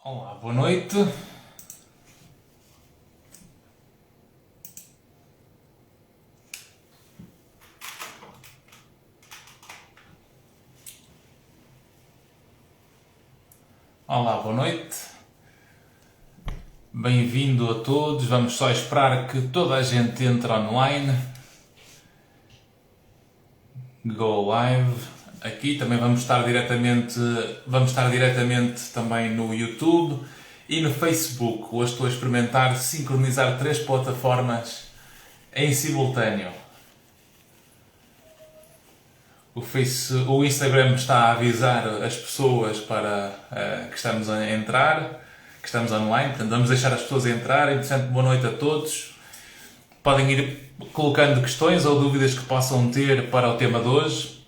Olá, boa noite. Olá, boa noite. Bem-vindo a todos. Vamos só esperar que toda a gente entre online. Go live. Aqui também vamos estar diretamente também no YouTube e no Facebook. Hoje estou a experimentar sincronizar três plataformas em simultâneo. O Instagram está a avisar as pessoas para que estamos a entrar, que estamos online, portanto vamos deixar as pessoas entrar. Entretanto, boa noite a todos. Podem ir colocando questões ou dúvidas que possam ter para o tema de hoje.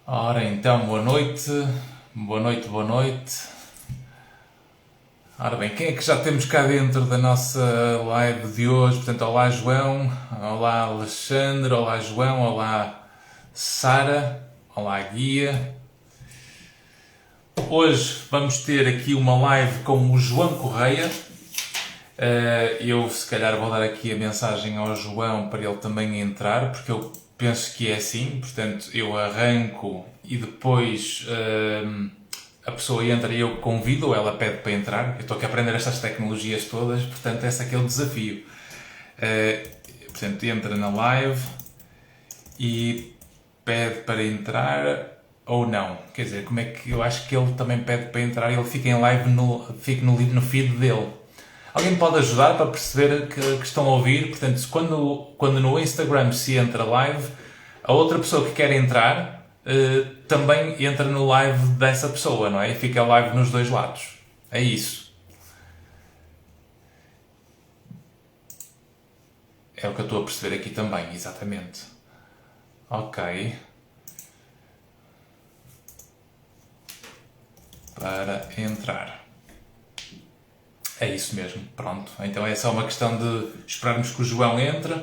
Ora então, boa noite. Boa noite, boa noite. Ora bem, quem é que já temos cá dentro da nossa live de hoje? Portanto, olá João, olá Alexandre, olá João, olá Sara, olá Guia. Hoje vamos ter aqui uma live com o João Correia. Eu se calhar vou dar aqui a mensagem ao João para ele também entrar, porque eu penso que é assim. Portanto, eu arranco e depois a pessoa entra e eu convido, ou ela pede para entrar. Eu estou aqui a aprender estas tecnologias todas, portanto, esse é o desafio. Portanto, entra na live e pede para entrar ou não. Quer dizer, como é que eu acho que ele também pede para entrar e ele fica em live fica no feed dele. Alguém pode ajudar para perceber que estão a ouvir? Portanto, quando no Instagram se entra live, a outra pessoa que quer entrar também entra no live dessa pessoa, não é? E fica live nos dois lados. É isso. É o que eu estou a perceber aqui também, exatamente. Ok. Para entrar. É isso mesmo, pronto. Então é só uma questão de esperarmos que o João entre.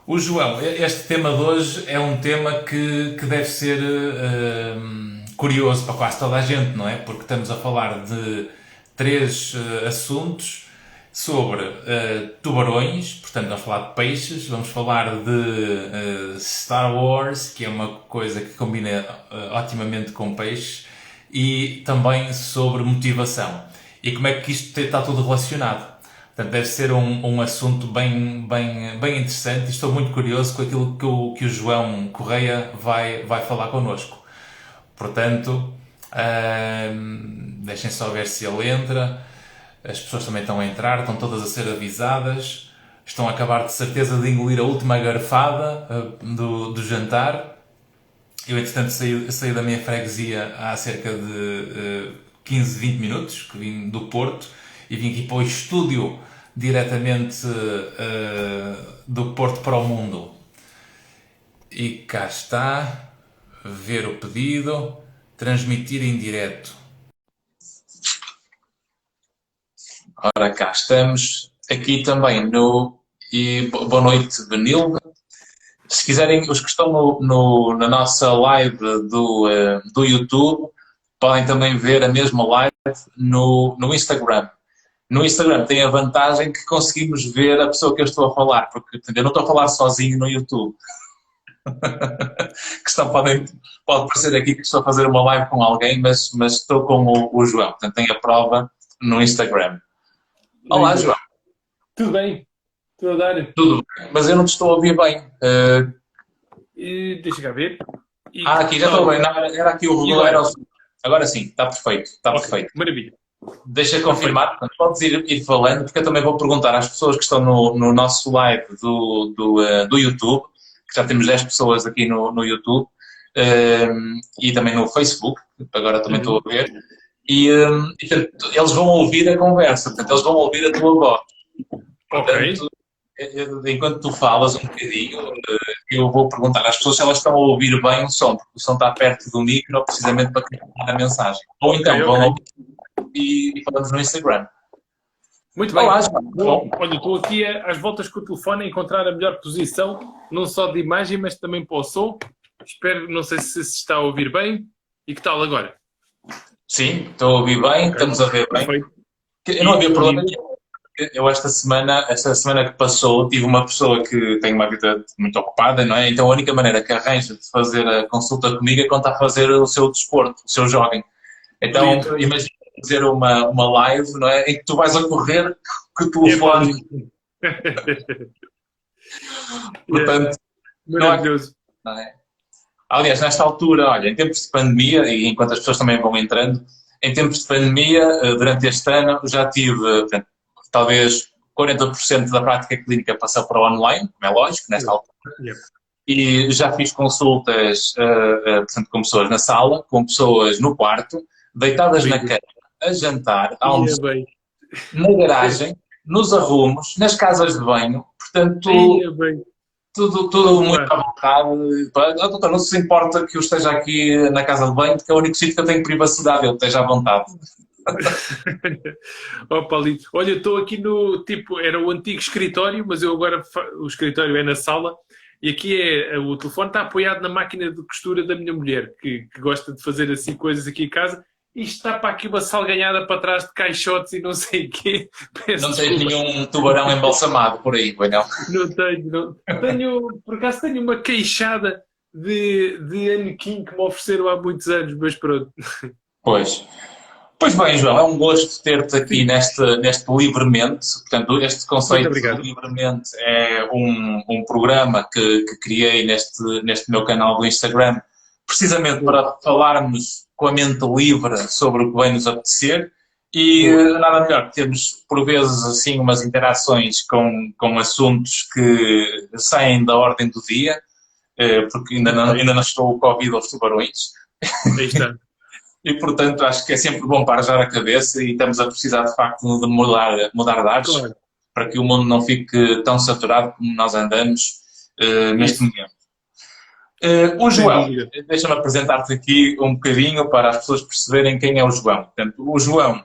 O João, este tema de hoje é um tema que deve ser curioso para quase toda a gente, não é? Porque estamos a falar de três assuntos sobre tubarões, portanto, vamos falar de peixes, vamos falar de Star Wars, que é uma coisa que combina otimamente com peixes, e também sobre motivação. E como é que isto está tudo relacionado. Portanto, deve ser um assunto bem interessante e estou muito curioso com aquilo que o João Correia vai falar connosco. Portanto, deixem só ver se ele entra. As pessoas também estão a entrar, estão todas a ser avisadas. Estão a acabar de certeza de engolir a última garfada do jantar. Eu, entretanto, saí da minha freguesia há cerca de 15, 20 minutos, que vim do Porto, e vim aqui para o estúdio diretamente do Porto para o mundo. E cá está, ver o pedido, transmitir em direto. Ora, cá estamos, aqui também e boa noite, Benilde. Se quiserem, os que estão na nossa live do YouTube, podem também ver a mesma live no Instagram. No Instagram tem a vantagem que conseguimos ver a pessoa que eu estou a falar, porque eu não estou a falar sozinho no YouTube. Pode parecer aqui que estou a fazer uma live com alguém, mas estou com o João. Portanto, tem a prova no Instagram. Olá, João. Tudo bem, estou a dar. Tudo bem? Mas eu não te estou a ouvir bem. Deixa cá ver. Aqui, já estou bem. Não, era aqui o regular. Agora sim, está perfeito. Está Ok, perfeito. maravilha. Deixa confirmar, portanto, podes ir falando, porque eu também vou perguntar às pessoas que estão no nosso live do YouTube, que já temos 10 pessoas aqui no YouTube, e também no Facebook, agora também estou a ver, portanto, eles vão ouvir a conversa, portanto, eles vão ouvir a tua voz. Portanto, enquanto tu falas um bocadinho, eu vou perguntar às pessoas se elas estão a ouvir bem o som, porque o som está perto do micro, precisamente para captar a mensagem. Ou então, vão ouvir e falamos no Instagram. Muito bem. Olá, João. Bom, olha, estou aqui às voltas com o telefone a encontrar a melhor posição, não só de imagem, mas também para o som. Espero, não sei se está a ouvir bem. E que tal agora? Sim, estou a ouvir bem, Ok. estamos a ver bem. Perfeito. Eu não havia problema nenhum. Eu esta semana que passou, tive uma pessoa que tem uma vida muito ocupada, não é? Então a única maneira que arranja de fazer a consulta comigo é quando está a fazer o seu desporto, o seu jogging. Então Lindo. imagina fazer uma live, não é? Em que tu vais a correr com o telefone. Portanto, não é, Maravilhoso. não é? Aliás, nesta altura, olha, em tempos de pandemia, e enquanto as pessoas também vão entrando, em tempos de pandemia, durante este ano, já tive, portanto, talvez 40% da prática clínica passou para o online, como é lógico, nesta altura, Yeah. e já fiz consultas, portanto, com pessoas na sala, com pessoas no quarto, deitadas na cama, a jantar, a almoçar, Ia bem. na garagem, nos arrumos, nas casas de banho, portanto, Ia bem. tudo muito à vontade. Doutor, não se importa que eu esteja aqui na casa de banho, porque é o único sítio que eu tenho privacidade, eu esteja à vontade. Oh, Paulito. Olha, estou aqui no, tipo, era o antigo escritório, mas eu agora, o escritório é na sala, e aqui o telefone está apoiado na máquina de costura da minha mulher, que gosta de fazer assim coisas aqui em casa, e está para aqui uma salganhada para trás de caixotes e não sei o quê. Peço Não tens desculpa. nenhum tubarão embalsamado por aí, pois não? Não tenho, não. Por acaso tenho uma queixada de Anakin que me ofereceram há muitos anos, mas pronto. Pois. Pois bem, João, é um gosto ter-te aqui Sim. neste Livremente. Portanto, este Muito conceito de obrigado. Livremente é um programa que criei neste meu canal do Instagram, precisamente para falarmos com a mente livre sobre o que vai nos apetecer. E Boa. nada melhor que termos, por vezes, assim, umas interações com assuntos que saem da ordem do dia, porque ainda não estou o Covid aos tubarões. Aí está. E, portanto, acho que é sempre bom para arejar a cabeça e estamos a precisar, de facto, de mudar de ares Claro. para que o mundo não fique tão saturado como nós andamos neste Isso. momento. O Sem João, dúvida. deixa-me apresentar-te aqui um bocadinho para as pessoas perceberem quem é o João. Portanto, o João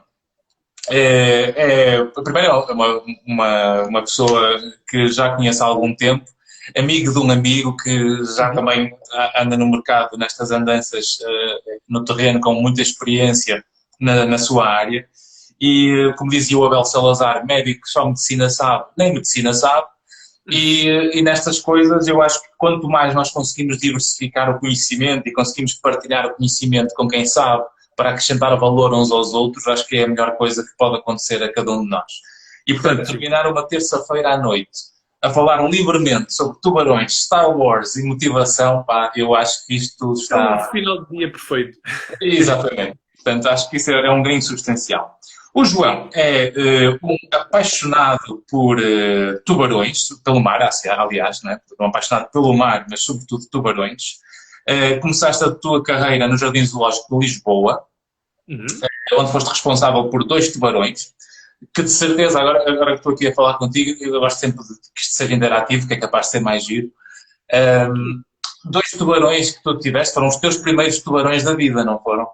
primeiro é uma pessoa que já conheço há algum tempo, amigo de um amigo que já também anda no mercado nestas andanças no terreno com muita experiência na sua área. E, como dizia o Abel Salazar, médico só medicina sabe, nem medicina sabe. E nestas coisas eu acho que quanto mais nós conseguimos diversificar o conhecimento e conseguimos partilhar o conhecimento com quem sabe para acrescentar valor uns aos outros, acho que é a melhor coisa que pode acontecer a cada um de nós. E, portanto, terminar uma terça-feira à noite a falar livremente sobre tubarões, Star Wars e motivação, pá, eu acho que isto É um está... final de dia perfeito. Exatamente. Portanto, acho que isso é um ganho substancial. O João é um apaixonado por tubarões, pelo mar, aliás, né? Um apaixonado pelo mar, mas sobretudo tubarões. Começaste a tua carreira no Jardim Zoológico de Lisboa, onde foste responsável por 2 tubarões, que de certeza, agora que estou aqui a falar contigo, eu gosto sempre que isto seja interativo, que é capaz de ser mais giro. 2 tubarões que tu tiveste foram os teus primeiros tubarões da vida, não foram?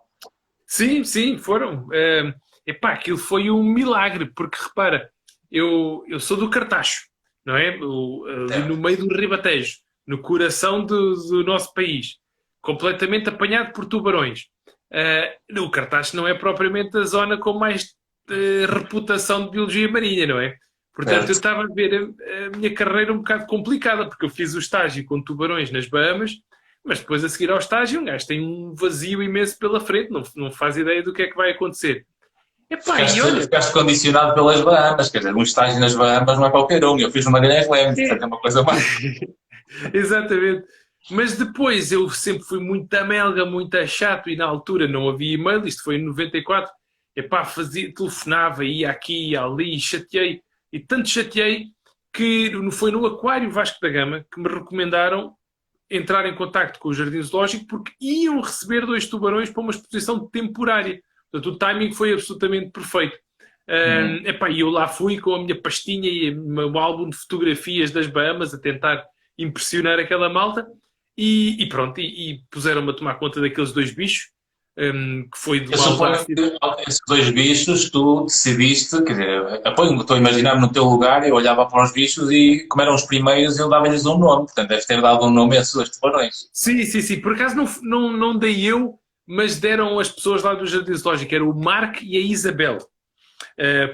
Sim, sim, foram. Epá, aquilo foi um milagre, porque repara, eu sou do Cartacho, não é? Ali no meio do Ribatejo, no coração do nosso país, completamente apanhado por tubarões. O Cartacho não é propriamente a zona com mais reputação de biologia marinha, não é? Portanto, eu estava a ver a minha carreira um bocado complicada, porque eu fiz o estágio com tubarões nas Bahamas, mas depois a seguir ao estágio um gajo tem um vazio imenso pela frente, não faz ideia do que é que vai acontecer. Epá, e olha... Ficaste condicionado pelas Bahamas, quer dizer, um estágio nas Bahamas não é qualquer um, eu fiz no Magalhães Leme, portanto é uma coisa mais... Exatamente. Mas depois eu sempre fui muito amelga, muito chato, e na altura não havia e-mail, isto foi em 94, epá, telefonava, ia aqui, ia ali, chateei, e tanto chateei que foi no Aquário Vasco da Gama que me recomendaram entrar em contacto com o Jardim Zoológico porque iam receber 2 tubarões para uma exposição temporária. Portanto, o timing foi absolutamente perfeito. Epá, e eu lá fui com a minha pastinha e o meu álbum de fotografias das Bahamas a tentar impressionar aquela malta e pronto, e puseram-me a tomar conta daqueles 2 bichos. que foi de Eu uma suponho audácia. que esses dois bichos tu decidiste, quer dizer, estou a imaginar no teu lugar, eu olhava para os bichos e, como eram os primeiros, eu dava-lhes um nome. Portanto, deves ter dado um nome a esses dois tubarões. Sim, sim, sim. Por acaso não dei eu, mas deram as pessoas lá do Jardim Zoológico. Era o Mark e a Isabel.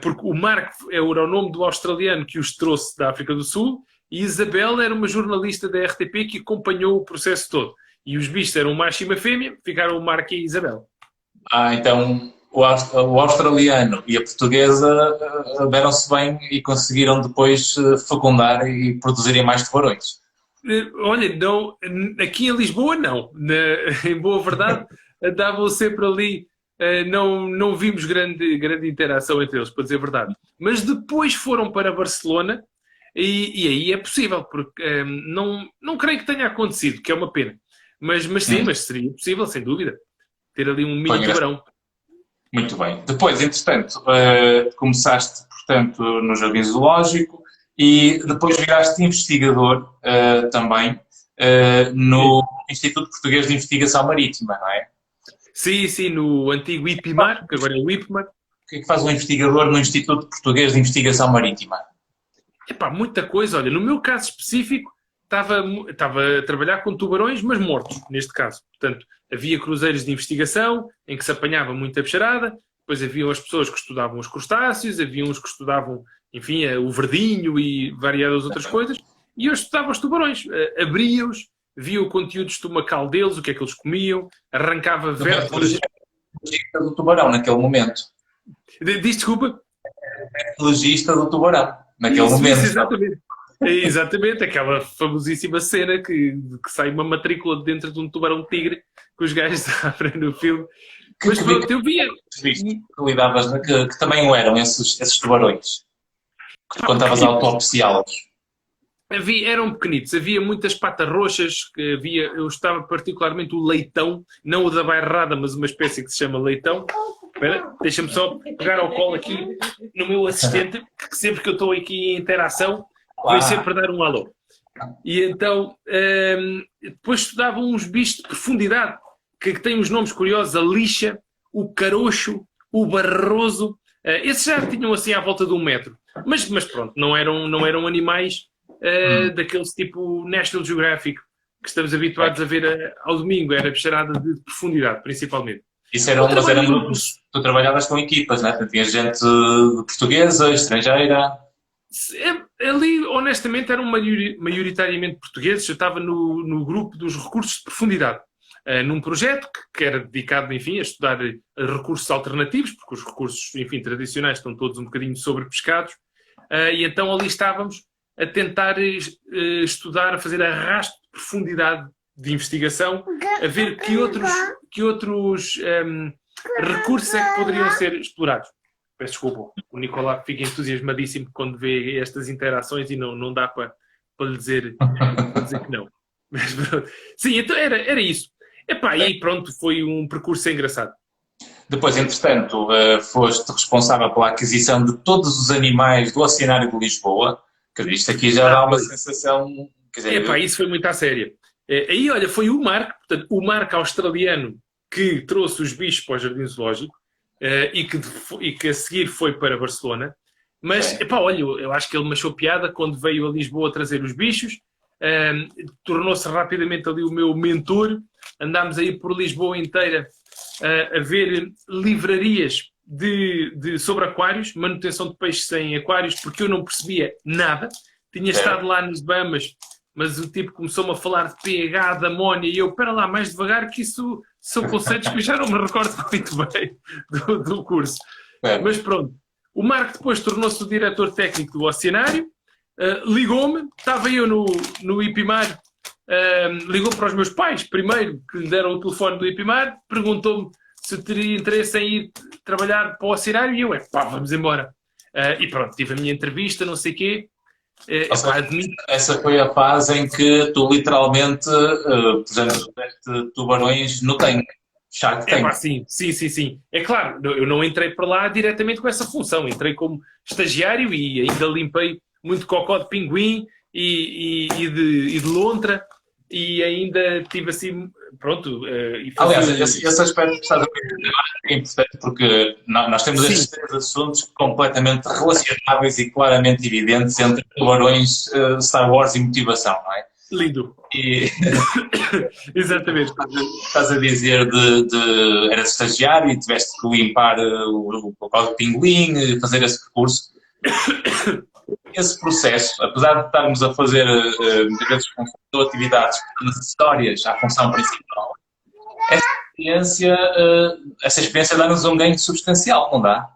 Porque o Mark era o nome do australiano que os trouxe da África do Sul e Isabel era uma jornalista da RTP que acompanhou o processo todo. E os bichos eram um macho e uma fêmea, ficaram o Mark e a Isabel. Então o australiano e a portuguesa deram-se bem e conseguiram depois fecundar e produzirem mais tubarões. Olha, não, aqui em Lisboa não. Em boa verdade, andavam sempre ali. Não vimos grande interação entre eles, para dizer a verdade. Mas depois foram para Barcelona e aí é possível, porque não creio que tenha acontecido, que é uma pena. Mas sim, mas seria possível, sem dúvida, ter ali um mini tubarão. Muito bem. Depois, entretanto, começaste, portanto, no Jardim Zoológico e depois viraste investigador também no Instituto Português de Investigação Marítima, não é? Sim, no antigo IPMAR, que agora é o IPMAR. O que é que faz um investigador no Instituto Português de Investigação Marítima? Epá, muita coisa. Olha, no meu caso específico, estava a trabalhar com tubarões, mas mortos, neste caso. Portanto, havia cruzeiros de investigação em que se apanhava muita peixarada, depois haviam as pessoas que estudavam os crustáceos, haviam os que estudavam, enfim, o verdinho e variadas outras coisas, e eu estudava os tubarões, abria-os, via o conteúdo estomacal deles, o que é que eles comiam, arrancava vértebras. Legista do tubarão, naquele momento. Diz desculpa? Legista do tubarão, naquele momento. Isso, exatamente. Exatamente, aquela famosíssima cena que sai uma matrícula dentro de um tubarão-tigre que os gajos abrem no filme. Mas pronto, eu via. Que também o eram esses tubarões. Que tu contavas a autopsiá-los. Eram pequenitos, havia muitas patas roxas, eu estava particularmente o leitão, não o da bairrada, mas uma espécie que se chama leitão. Espera, deixa-me só pegar ao colo aqui no meu assistente, que sempre que eu estou aqui em interação, vai sempre dar um alô. E então, depois estudavam uns bichos de profundidade, que têm uns nomes curiosos, a lixa, o caroxo, o barroso. Esses já tinham assim à volta de 1 metro. Mas pronto, não eram animais daqueles tipo National Geographic, que estamos habituados a ver ao domingo. Era bicharada de profundidade, principalmente. Isso eram grupos. Tu trabalhavas com equipas, não é? Tinha gente portuguesa, estrangeira. Ali, honestamente, eram maioritariamente portugueses. Eu estava no grupo dos recursos de profundidade, num projeto que era dedicado, enfim, a estudar recursos alternativos, porque os recursos, enfim, tradicionais estão todos um bocadinho sobrepescados, e então ali estávamos a tentar estudar, a fazer arrasto de profundidade de investigação, a ver que outros recursos é que poderiam ser explorados. Peço desculpa, o Nicolau fica entusiasmadíssimo quando vê estas interações e não dá para lhe dizer que não. Mas, sim, então era isso. Epá, e pronto, foi um percurso engraçado. Depois, entretanto, foste responsável pela aquisição de todos os animais do Oceanário de Lisboa. Que isto aqui já dá uma sensação... Quer dizer, epá, isso foi muito à séria. Aí, olha, foi o Mark, portanto, o Mark australiano que trouxe os bichos para o Jardim Zoológico e que a seguir foi para Barcelona. Mas, epá, olha, eu acho que ele me achou piada quando veio a Lisboa trazer os bichos. Tornou-se rapidamente ali o meu mentor. Andámos aí por Lisboa inteira a ver livrarias sobre aquários, manutenção de peixes em aquários, porque eu não percebia nada. Tinha estado lá nos Bahamas, mas o tipo começou-me a falar de pH, de amónia, e eu, espera lá, mais devagar, que isso são conceitos que eu já não me recordo muito bem do curso. Mas pronto, o Marco depois tornou-se o diretor técnico do Oceanário, ligou-me, estava eu no IPMAR, ligou para os meus pais, primeiro, que lhe deram o telefone do IPMAR, perguntou-me se teria interesse em ir trabalhar para o Oceanário, e eu, vamos embora. E pronto, tive a minha entrevista, não sei o quê. Essa foi a fase em que tu literalmente puseste tubarões no tanque. Shark Tank. Sim. É claro, eu não entrei para lá diretamente com essa função. Entrei como estagiário e ainda limpei muito cocó de pinguim e de lontra e ainda tive assim, pronto, e Aliás, esse aspecto que estás a dizer é importante porque nós temos Sim. estes três assuntos completamente relacionáveis e claramente evidentes entre tubarões, Star Wars e motivação, não é? Lindo. E Exatamente. estás a dizer eras estagiário e tiveste que limpar o papel de pinguim, fazer esse percurso. Esse processo, apesar de estarmos a fazer muitas vezes com atividades acessórias à função principal, essa experiência dá-nos um ganho substancial, não dá?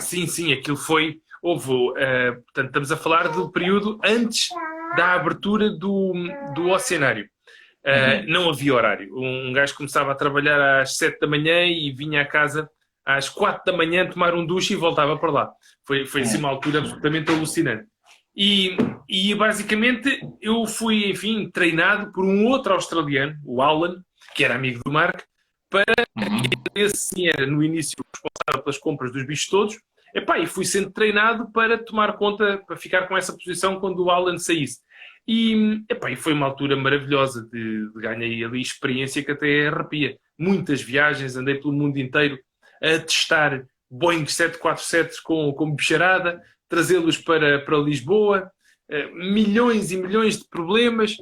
Sim, aquilo foi. Portanto, estamos a falar do período antes da abertura do oceanário. Não havia horário. Um gajo começava a trabalhar às 7 da manhã e vinha a casa às 4 da manhã tomar um duche e voltava para lá. Foi assim uma altura absolutamente alucinante. E basicamente eu fui, enfim, treinado por um outro australiano, o Alan, que era amigo do Mark, esse sim era no início responsável pelas compras dos bichos todos. E fui sendo treinado para tomar conta, para ficar com essa posição quando o Alan saísse. E foi uma altura maravilhosa, ganhei ali experiência que até arrepia. Muitas viagens, andei pelo mundo inteiro a testar Boeing 747 com bicharada, trazê-los para Lisboa, milhões e milhões de problemas.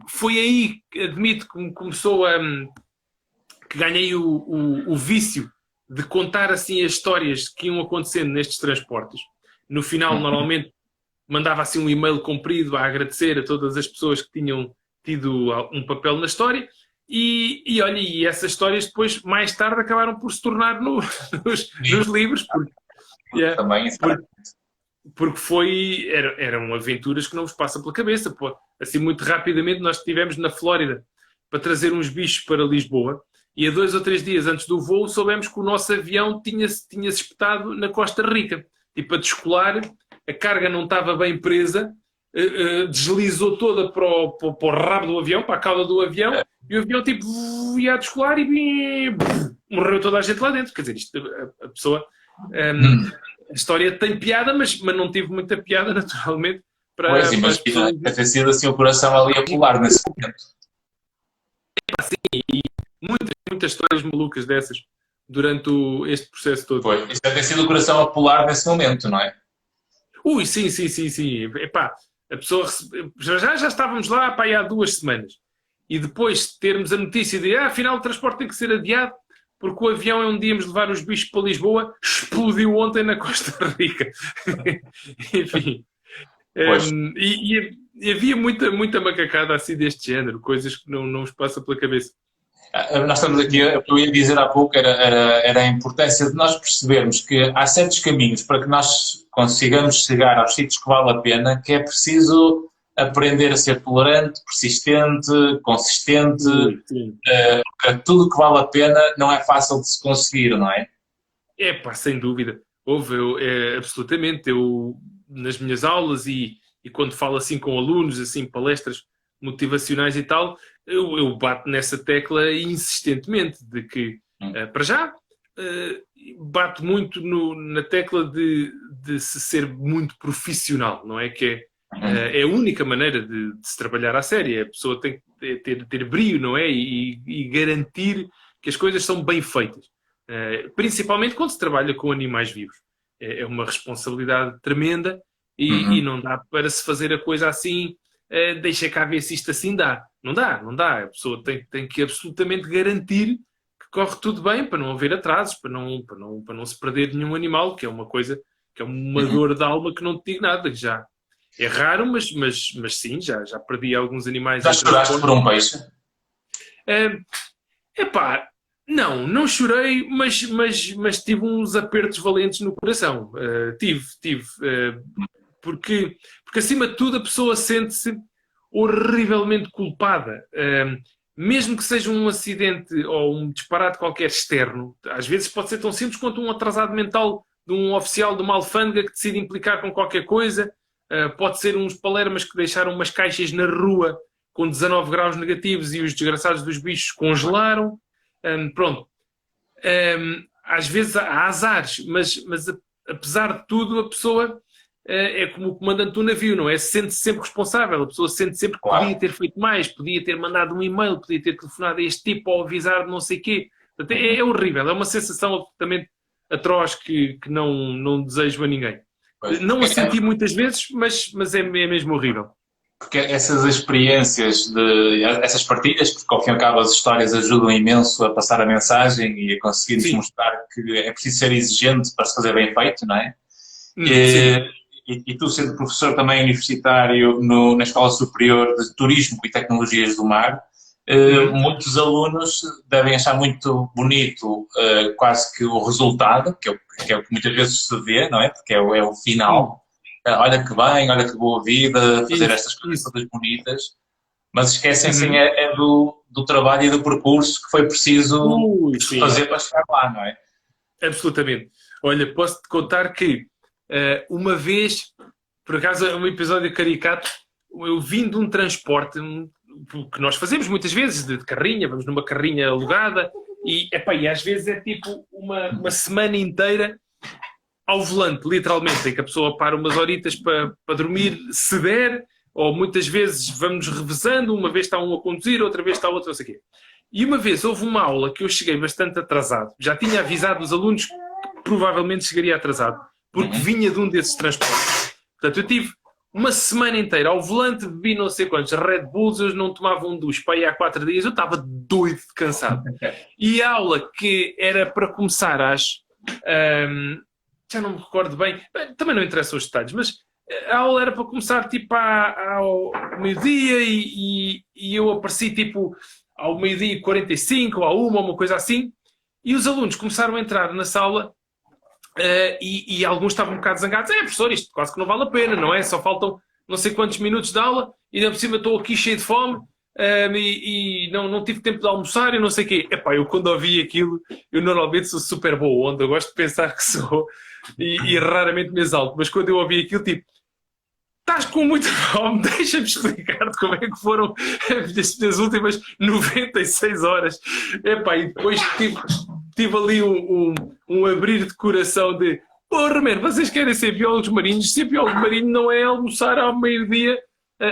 Foi aí, admito, que começou que ganhei o vício de contar assim as histórias que iam acontecendo nestes transportes. No final, normalmente, mandava assim um e-mail comprido a agradecer a todas as pessoas que tinham tido um papel na história. E essas histórias depois, mais tarde, acabaram por se tornar nos livros. Porque eram aventuras que não vos passa pela cabeça. Pô. Assim, muito rapidamente, nós estivemos na Flórida para trazer uns bichos para Lisboa. E a 2 ou 3 dias antes do voo, soubemos que o nosso avião tinha-se espetado na Costa Rica. Tipo, a descolar, a carga não estava bem presa, deslizou toda para o rabo do avião, para a cauda do avião, e o avião tipo ia a descolar e morreu toda a gente lá dentro. Quer dizer, isto, a pessoa... a história tem piada, mas não tive muita piada, naturalmente. Pois, imagina, deve ter sido assim o coração ali a pular nesse momento. Sim, e muitas histórias malucas dessas durante este processo todo. Pois, isso deve ter sido o coração a pular nesse momento, não é? Sim. A pessoa já estávamos lá há 2 semanas. E depois termos a notícia de afinal o transporte tem que ser adiado porque o avião é onde íamos levar os bichos para Lisboa, explodiu ontem na Costa Rica. Enfim. E havia muita macacada assim deste género, coisas que não nos passa pela cabeça. Nós estamos aqui, o que eu ia dizer há pouco era a importância de nós percebermos que há certos caminhos para que nós consigamos chegar aos sítios que vale a pena, que é preciso aprender a ser tolerante, persistente, consistente. Tudo que vale a pena não é fácil de se conseguir, não é? Sem dúvida. Absolutamente. Eu, nas minhas aulas e quando falo assim com alunos, assim, palestras motivacionais e tal, eu bato nessa tecla insistentemente de que, para já, bato muito na tecla de se ser muito profissional, não é? Que é a única maneira de se trabalhar à séria. A pessoa tem que ter brio, não é? E garantir que as coisas são bem feitas. Principalmente quando se trabalha com animais vivos. É uma responsabilidade tremenda e não dá para se fazer a coisa assim, deixa cá ver se isto assim dá. Não dá. A pessoa tem que absolutamente garantir que corre tudo bem para não haver atrasos, para não se perder nenhum animal, que é uma coisa, que é uma dor de alma que não te digo nada, que já é raro, mas sim, já perdi alguns animais. Já choraste por um peixe? Não chorei, mas tive uns apertos valentes no coração. Tive. Porque acima de tudo a pessoa sente-se horrivelmente culpada. Mesmo que seja um acidente ou um disparate qualquer externo, às vezes pode ser tão simples quanto um atrasado mental de um oficial de uma alfândega que decide implicar com qualquer coisa. Pode ser uns palermas que deixaram umas caixas na rua com 19 graus negativos e os desgraçados dos bichos congelaram. Pronto. Às vezes há azares, mas apesar de tudo a pessoa é como o comandante do navio, não é? Sente-se sempre responsável, a pessoa sente sempre que podia ter feito mais, podia ter mandado um e-mail, podia ter telefonado a este tipo ou avisar de não sei o quê. Portanto, é horrível, é uma sensação absolutamente atroz que não desejo a ninguém. Pois, Não a senti muitas vezes, mas é mesmo horrível. porque essas experiências, essas partilhas, porque ao fim e ao cabo as histórias ajudam imenso a passar a mensagem e a conseguir-nos Sim. mostrar que é preciso ser exigente para se fazer bem feito, não é? Sim. E tu, sendo professor também universitário na Escola Superior de Turismo e Tecnologias do Mar, muitos alunos devem achar muito bonito quase que o resultado, que é o que muitas vezes se vê, não é? Porque é o final. Olha que bem, olha que boa vida, fazer estas coisas todas bonitas, mas esquecem-se do trabalho e do percurso que foi preciso fazer para chegar lá, não é? Absolutamente. Olha, posso-te contar que uma vez, por acaso é um episódio caricato, eu vim de um transporte que nós fazemos muitas vezes, de carrinha, vamos numa carrinha alugada, e às vezes é tipo uma semana inteira ao volante, literalmente, em que a pessoa para umas horitas para dormir, se der, ou muitas vezes vamos revezando, uma vez está um a conduzir, outra vez está outro, não sei o quê. E uma vez houve uma aula que eu cheguei bastante atrasado, já tinha avisado os alunos que provavelmente chegaria atrasado, porque vinha de um desses transportes. Portanto, eu tive uma semana inteira ao volante, bebi não sei quantos Red Bulls, eu não tomava um duche para ir há 4 dias, eu estava doido de cansado. E a aula que era para começar já não me recordo bem, também não interessam os detalhes, mas a aula era para começar tipo ao meio-dia e eu apareci tipo ao meio-dia e 45 ou à 1, uma coisa assim, e os alunos começaram a entrar na sala e alguns estavam um bocado zangados. Professor, isto quase que não vale a pena, não é? Só faltam não sei quantos minutos de aula e ainda por cima estou aqui cheio de fome e não tive tempo de almoçar e não sei o quê. Eu quando ouvi aquilo, eu normalmente sou super boa onda, eu gosto de pensar que sou e raramente me exalto, mas quando eu ouvi aquilo, tipo, estás com muita fome, deixa-me explicar-te como é que foram as últimas 96 horas. E depois tive ali um abrir de coração de porra, man, vocês querem ser biólogos marinhos? Ser biólogo marinho não é almoçar ao meio-dia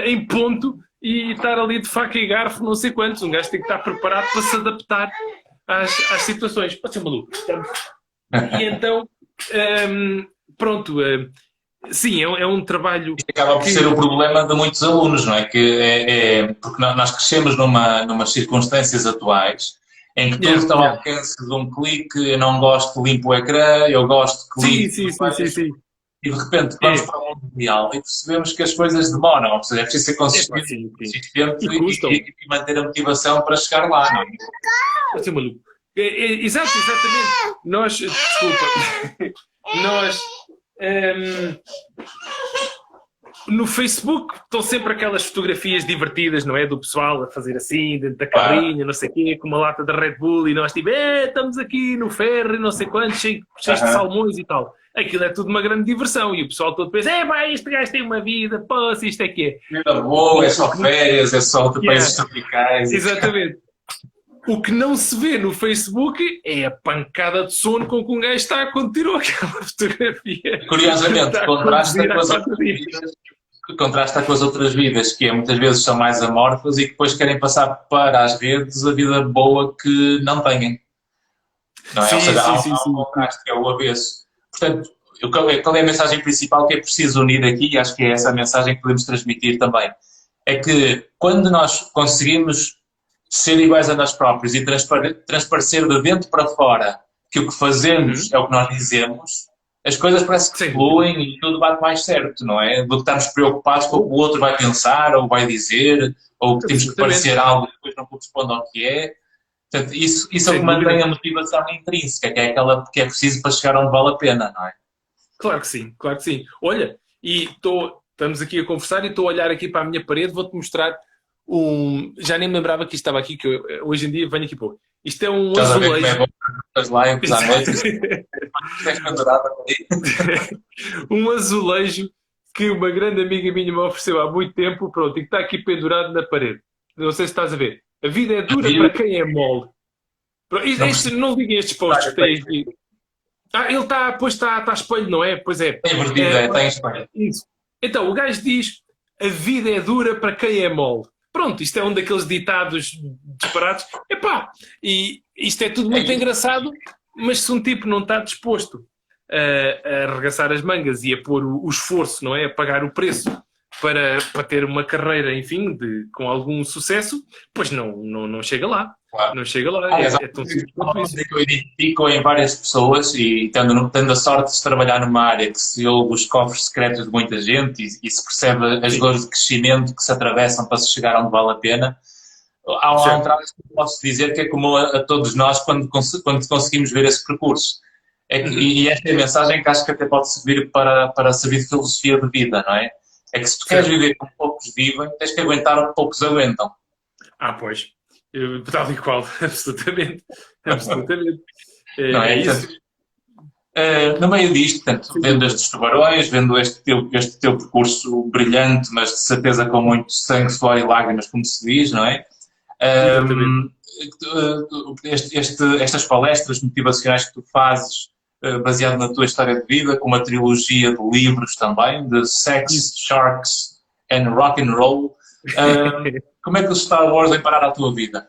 em ponto e estar ali de faca e garfo, não sei quantos. Um gajo tem que estar preparado para se adaptar às situações. Pode ser maluco. E então, pronto, sim, é um trabalho... Isto acaba por ser o problema de muitos alunos, não é? Porque nós crescemos numas circunstâncias atuais em que tudo está ao alcance de um clique, eu não gosto, limpo o ecrã, eu gosto que limpo... Sim. E de repente vamos para o mundo real e percebemos que as coisas demoram, ou seja, é preciso ser consistente e manter a motivação para chegar lá, não é? Pode ser maluco. Exatamente. Nós no Facebook estão sempre aquelas fotografias divertidas, não é? Do pessoal a fazer assim, dentro da carrinha, não sei o quê, com uma lata de Red Bull e nós tipo, estamos aqui no ferro e não sei quantos, cheios de salmões e tal. Aquilo é tudo uma grande diversão e o pessoal todo pensa, este gajo tem uma vida, pô, se isto é que é. Vida boa, é só férias, é só de países tropicais. Exatamente. O que não se vê no Facebook é a pancada de sono com que um gajo está quando tirou aquela fotografia. Curiosamente, contrasta com as outras vidas, que muitas vezes são mais amorfas e que depois querem passar para as redes a vida boa que não têm. Não é? Sim, ou seja, há um sim. contraste que é o avesso. Portanto, qual é a mensagem principal que é preciso unir aqui, e acho que é essa a mensagem que podemos transmitir também, é que quando nós conseguimos ser iguais a nós próprios e transparecer de dentro para fora que o que fazemos é o que nós dizemos, as coisas parece que fluem e tudo bate mais certo, não é? Do que estarmos preocupados com o que o outro vai pensar ou vai dizer, ou que temos que parecer algo que depois não corresponde ao que é. Portanto, isso é o que mantém a motivação intrínseca, que é aquela que é preciso para chegar onde vale a pena, não é? Claro que sim. Olha, estamos aqui a conversar e estou a olhar aqui para a minha parede, vou-te mostrar já nem me lembrava que isto estava aqui, que hoje em dia venho aqui pouco. Isto é um azulejo. Um azulejo que uma grande amiga minha me ofereceu há muito tempo, pronto, e que está aqui pendurado na parede. Não sei se estás a ver. A vida é dura para quem é mole. Não liguem estes posts que têm aqui. Ele está, pois está a espelho, não é? Pois é. Tem invertido, tem Espanha. Isso. Então, o gajo diz: a vida é dura para quem é mole. Pronto, isto é um daqueles ditados disparados. Epá, e isto é tudo muito engraçado, mas se um tipo não está disposto a arregaçar as mangas e a pôr o esforço, não é? A pagar o preço para ter uma carreira, enfim, com algum sucesso, pois não chega lá. Claro. Não chega lá. É tão simples quanto isso. Que eu identifico em várias pessoas e tendo a sorte de trabalhar numa área que se ouve os cofres secretos de muita gente e se percebe as dores de crescimento que se atravessam para se chegar onde vale a pena. Há um traço que posso dizer que é comum a todos nós quando conseguimos ver esse percurso. E esta é a mensagem que acho que até pode servir para servir de filosofia de vida, não é? É que se tu queres viver como poucos vivem, tens que aguentar o que poucos aguentam. Pois. Tal e qual. Absolutamente. Absolutamente. Não é? Isso. No meio disto, portanto, vendo estes tubarões, vendo este teu percurso brilhante, mas de certeza com muito sangue, suor e lágrimas, como se diz, não é? Estas palestras motivacionais que tu fazes, baseado na tua história de vida, com uma trilogia de livros também, de Sex, Sharks and Rock and Roll. Como é que o Star Wars vem parar à tua vida?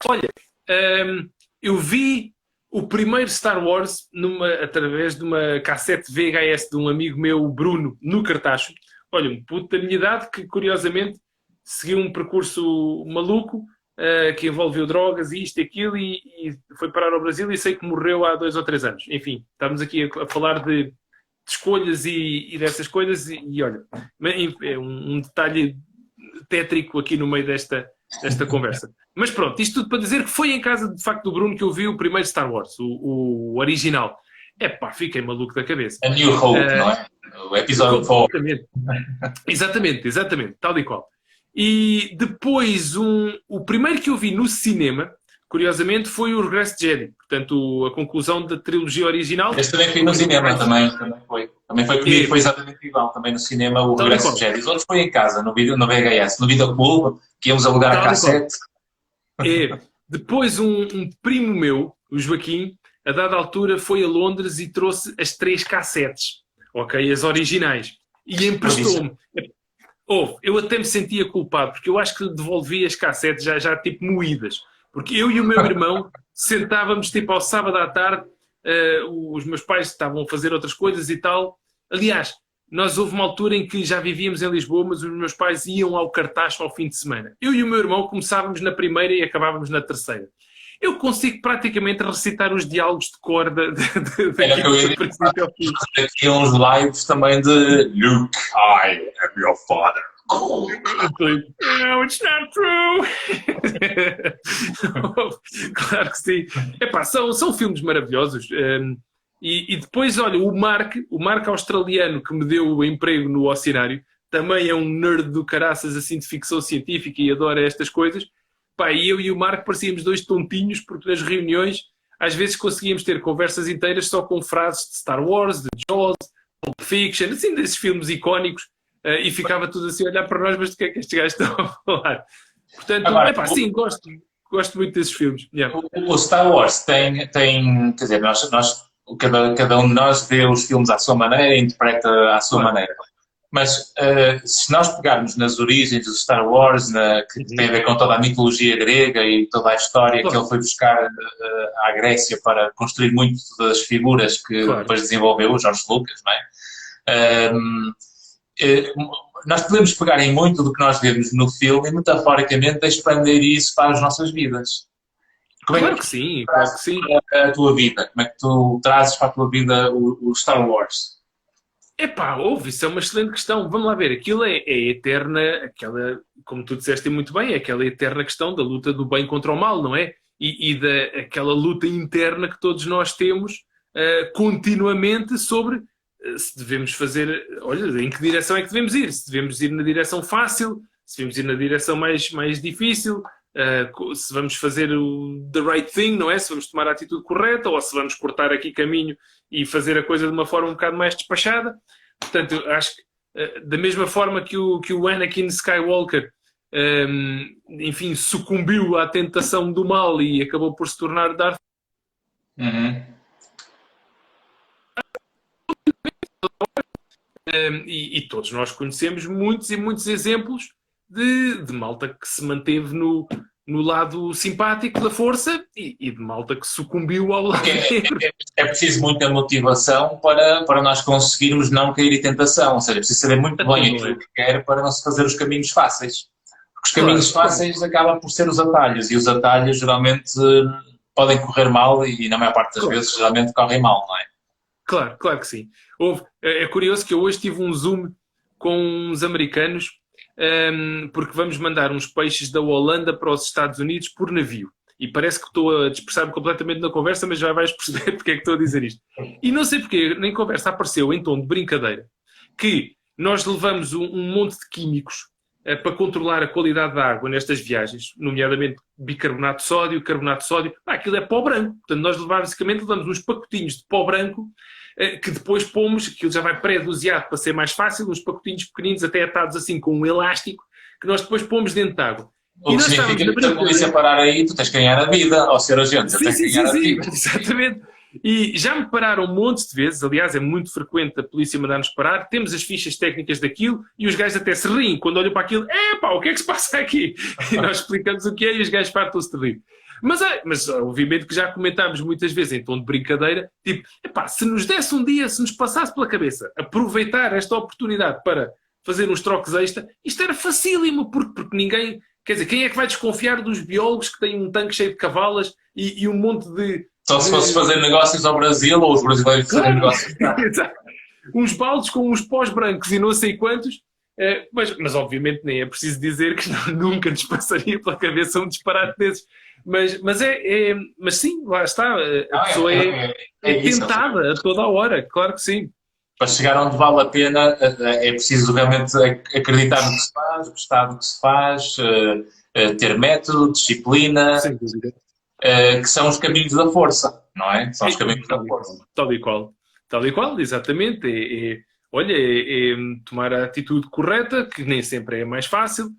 Olha, eu vi o primeiro Star Wars através de uma cassete VHS de um amigo meu, Bruno, no Cartacho. Olha, um puto da minha idade que, curiosamente, seguiu um percurso maluco que envolveu drogas e isto e aquilo e foi parar ao Brasil e sei que morreu há 2 ou 3 anos. Enfim, estamos aqui a falar de escolhas e dessas coisas e olha, é um detalhe tétrico aqui no meio desta conversa. Mas pronto, isto tudo para dizer que foi em casa de facto do Bruno que eu vi o primeiro Star Wars, o original. Fiquei maluco da cabeça. A New Hope, não é? O episódio 4. Exatamente, tal e qual. E depois, o primeiro que eu vi no cinema, curiosamente, foi o Regresso de Jedi. Portanto, a conclusão da trilogia original. Este também foi no cinema, também foi. Também foi comigo, foi exatamente igual. Também no cinema, o Regresso de Jedi. Os outros foi em casa, no VHS, no Videoclube, que íamos alugar a cassete. Depois, um primo meu, o Joaquim, a dada altura foi a Londres e trouxe as 3 cassetes, ok? As originais. E emprestou-me. Eu até me sentia culpado, porque eu acho que devolvi as cassetes já tipo moídas. Porque eu e o meu irmão sentávamos tipo ao sábado à tarde, os meus pais estavam a fazer outras coisas e tal. Aliás, nós houve uma altura em que já vivíamos em Lisboa, mas os meus pais iam ao Cartacho ao fim de semana. Eu e o meu irmão começávamos na primeira e acabávamos na terceira. Eu consigo praticamente recitar os diálogos de cor aqui uns lives também de Luke, I am your father. No, it's not true. Claro que sim. São filmes maravilhosos. E depois, olha, o Mark australiano que me deu o emprego no Oceanário, também é um nerd do caraças assim de ficção científica e adora estas coisas. E eu e o Marco parecíamos 2 tontinhos porque nas reuniões às vezes conseguíamos ter conversas inteiras só com frases de Star Wars, de Jaws, Pulp Fiction, assim desses filmes icónicos e ficava tudo assim a olhar para nós, mas do que é que estes gajos estão a falar? Portanto, agora, sim, gosto muito desses filmes. Yeah. O Star Wars tem quer dizer, cada um de nós vê os filmes à sua maneira e interpreta à sua maneira. Mas se nós pegarmos nas origens do Star Wars, que tem a ver com toda a mitologia grega e toda a história que ele foi buscar à Grécia para construir muito das figuras que depois desenvolveu o George Lucas, não é? Nós podemos pegar em muito do que nós vemos no filme e metaforicamente expandir isso para as nossas vidas. Claro que sim, claro que sim. A tua vida, como é que tu trazes para a tua vida o Star Wars? Isso é uma excelente questão. Vamos lá ver, aquilo é eterna, como tu disseste muito bem, é aquela eterna questão da luta do bem contra o mal, não é? E daquela luta interna que todos nós temos continuamente sobre se devemos fazer, olha, em que direção é que devemos ir, se devemos ir na direção fácil, se devemos ir na direção mais difícil, se vamos fazer o the right thing, não é? Se vamos tomar a atitude correta ou se vamos cortar aqui caminho e fazer a coisa de uma forma um bocado mais despachada. Portanto, acho que da mesma forma que o Anakin Skywalker enfim, sucumbiu à tentação do mal e acabou por se tornar Darth. E todos nós conhecemos muitos e muitos exemplos de malta que se manteve no lado simpático da força e de malta que sucumbiu ao lado negro. É preciso muita motivação para nós conseguirmos não cair em tentação. Ou seja, é preciso saber muito bem aquilo que quer para não se fazer os caminhos fáceis. Porque os caminhos fáceis acabam por ser os atalhos. E os atalhos geralmente podem correr mal e na maior parte das vezes geralmente correm mal, não é? Claro que sim. É curioso que eu hoje tive um Zoom com uns americanos porque vamos mandar uns peixes da Holanda para os Estados Unidos por navio. E parece que estou a dispersar-me completamente na conversa, mas já vais perceber porque é que estou a dizer isto. E não sei porque, nem conversa apareceu em tom de brincadeira, que nós levamos um monte de químicos para controlar a qualidade da água nestas viagens, nomeadamente bicarbonato de sódio, carbonato de sódio. Aquilo é pó branco. Portanto, nós basicamente levamos uns pacotinhos de pó branco que depois pomos, aquilo já vai pré-doseado para ser mais fácil, uns pacotinhos pequeninos, até atados assim com um elástico, que nós depois pomos dentro de água. O que significa que se a polícia parar aí, tu tens que ganhar a vida ao ser agente. Sim, exatamente. E já me pararam montes de vezes, aliás, é muito frequente a polícia mandar-nos parar, temos as fichas técnicas daquilo e os gajos até se riem quando olham para aquilo. O que é que se passa aqui? E nós explicamos o que é e os gajos fartam-se de rir. Mas obviamente que já comentámos muitas vezes em tom de brincadeira, tipo, se nos desse um dia, se nos passasse pela cabeça aproveitar esta oportunidade para fazer uns trocos extra, isto era facílimo, porque ninguém... Quer dizer, quem é que vai desconfiar dos biólogos que têm um tanque cheio de cavalas e um monte de... Só se fosse fazer negócios ao Brasil ou os brasileiros fazerem negócios. Uns baldes com uns pós brancos e não sei quantos, mas obviamente nem é preciso dizer que nunca nos passaria pela cabeça um disparate desses. Mas sim, lá está, a pessoa é tentada a toda a hora, claro que sim. Para chegar onde vale a pena é preciso realmente acreditar no que se faz, gostar do que se faz, ter método, disciplina, que são os caminhos da força, não é? São os caminhos da força. Tal e qual, exatamente. Olha, é tomar a atitude correta, que nem sempre é mais fácil.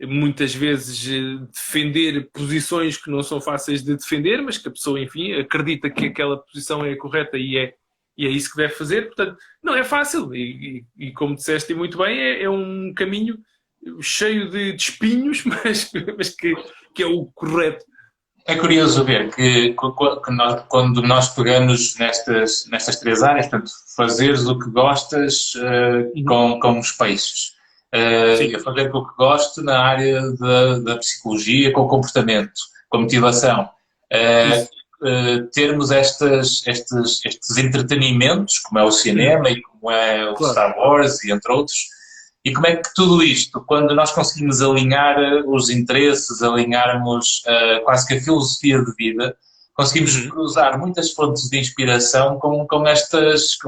Muitas vezes defender posições que não são fáceis de defender, mas que a pessoa, enfim, acredita que aquela posição é correta e é isso que deve fazer. Portanto, não é fácil e como disseste muito bem, é um caminho cheio de espinhos, mas que é o correto. É curioso ver que quando nós pegamos nestas três áreas, portanto, fazeres o que gostas com os peixes, eu fazer o que gosto na área da psicologia, com o comportamento, com a motivação, termos estes entretenimentos, como é o cinema e como é o Star Wars e entre outros, e como é que tudo isto, quando nós conseguimos alinhar os interesses, alinharmos quase que a filosofia de vida, conseguimos cruzar muitas fontes de inspiração com estas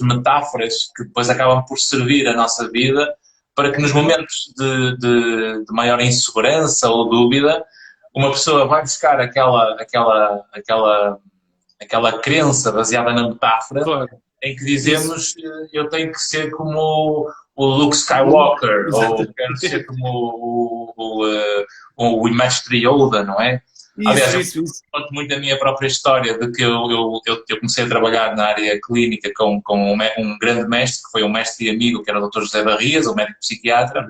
metáforas que depois acabam por servir a nossa vida para que nos momentos de maior insegurança ou dúvida, uma pessoa vai buscar aquela crença baseada na metáfora, em que dizemos eu tenho que ser como o Luke Skywalker, ou quero ser como o Mestre Yoda, não é? Aliás, eu conto muito a minha própria história de que eu comecei a trabalhar na área clínica com um grande mestre, que foi um mestre e amigo, que era o Dr. José Barrias, um médico psiquiatra,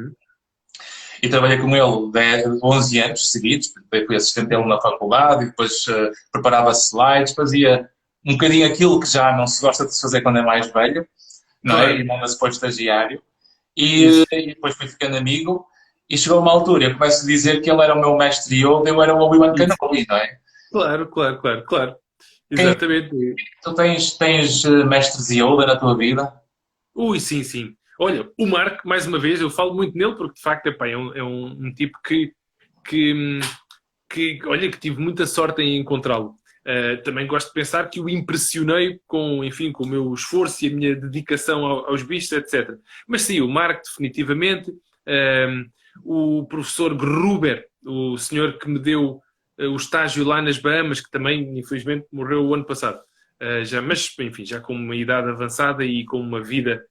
e trabalhei com ele 11 anos seguidos, depois fui assistente dele na faculdade, e depois preparava slides, fazia um bocadinho aquilo que já não se gosta de se fazer quando é mais velho, não é? E manda-se para o estagiário. E depois fui ficando amigo, e chegou uma altura, eu começo a dizer que ele era o meu mestre Yoda, eu era o Obi-Wan Kenobi, não é? Claro. Exatamente. Tu tens mestres Yoda na tua vida? Sim. Olha, o Marco, mais uma vez, eu falo muito nele porque de facto é um tipo que tive muita sorte em encontrá-lo. Também gosto de pensar que o impressionei com o meu esforço e a minha dedicação aos bichos, etc. Mas sim, o Marco, definitivamente. O professor Gruber, o senhor que me deu o estágio lá nas Bahamas, que também, infelizmente, morreu o ano passado. Já com uma idade avançada e com uma vida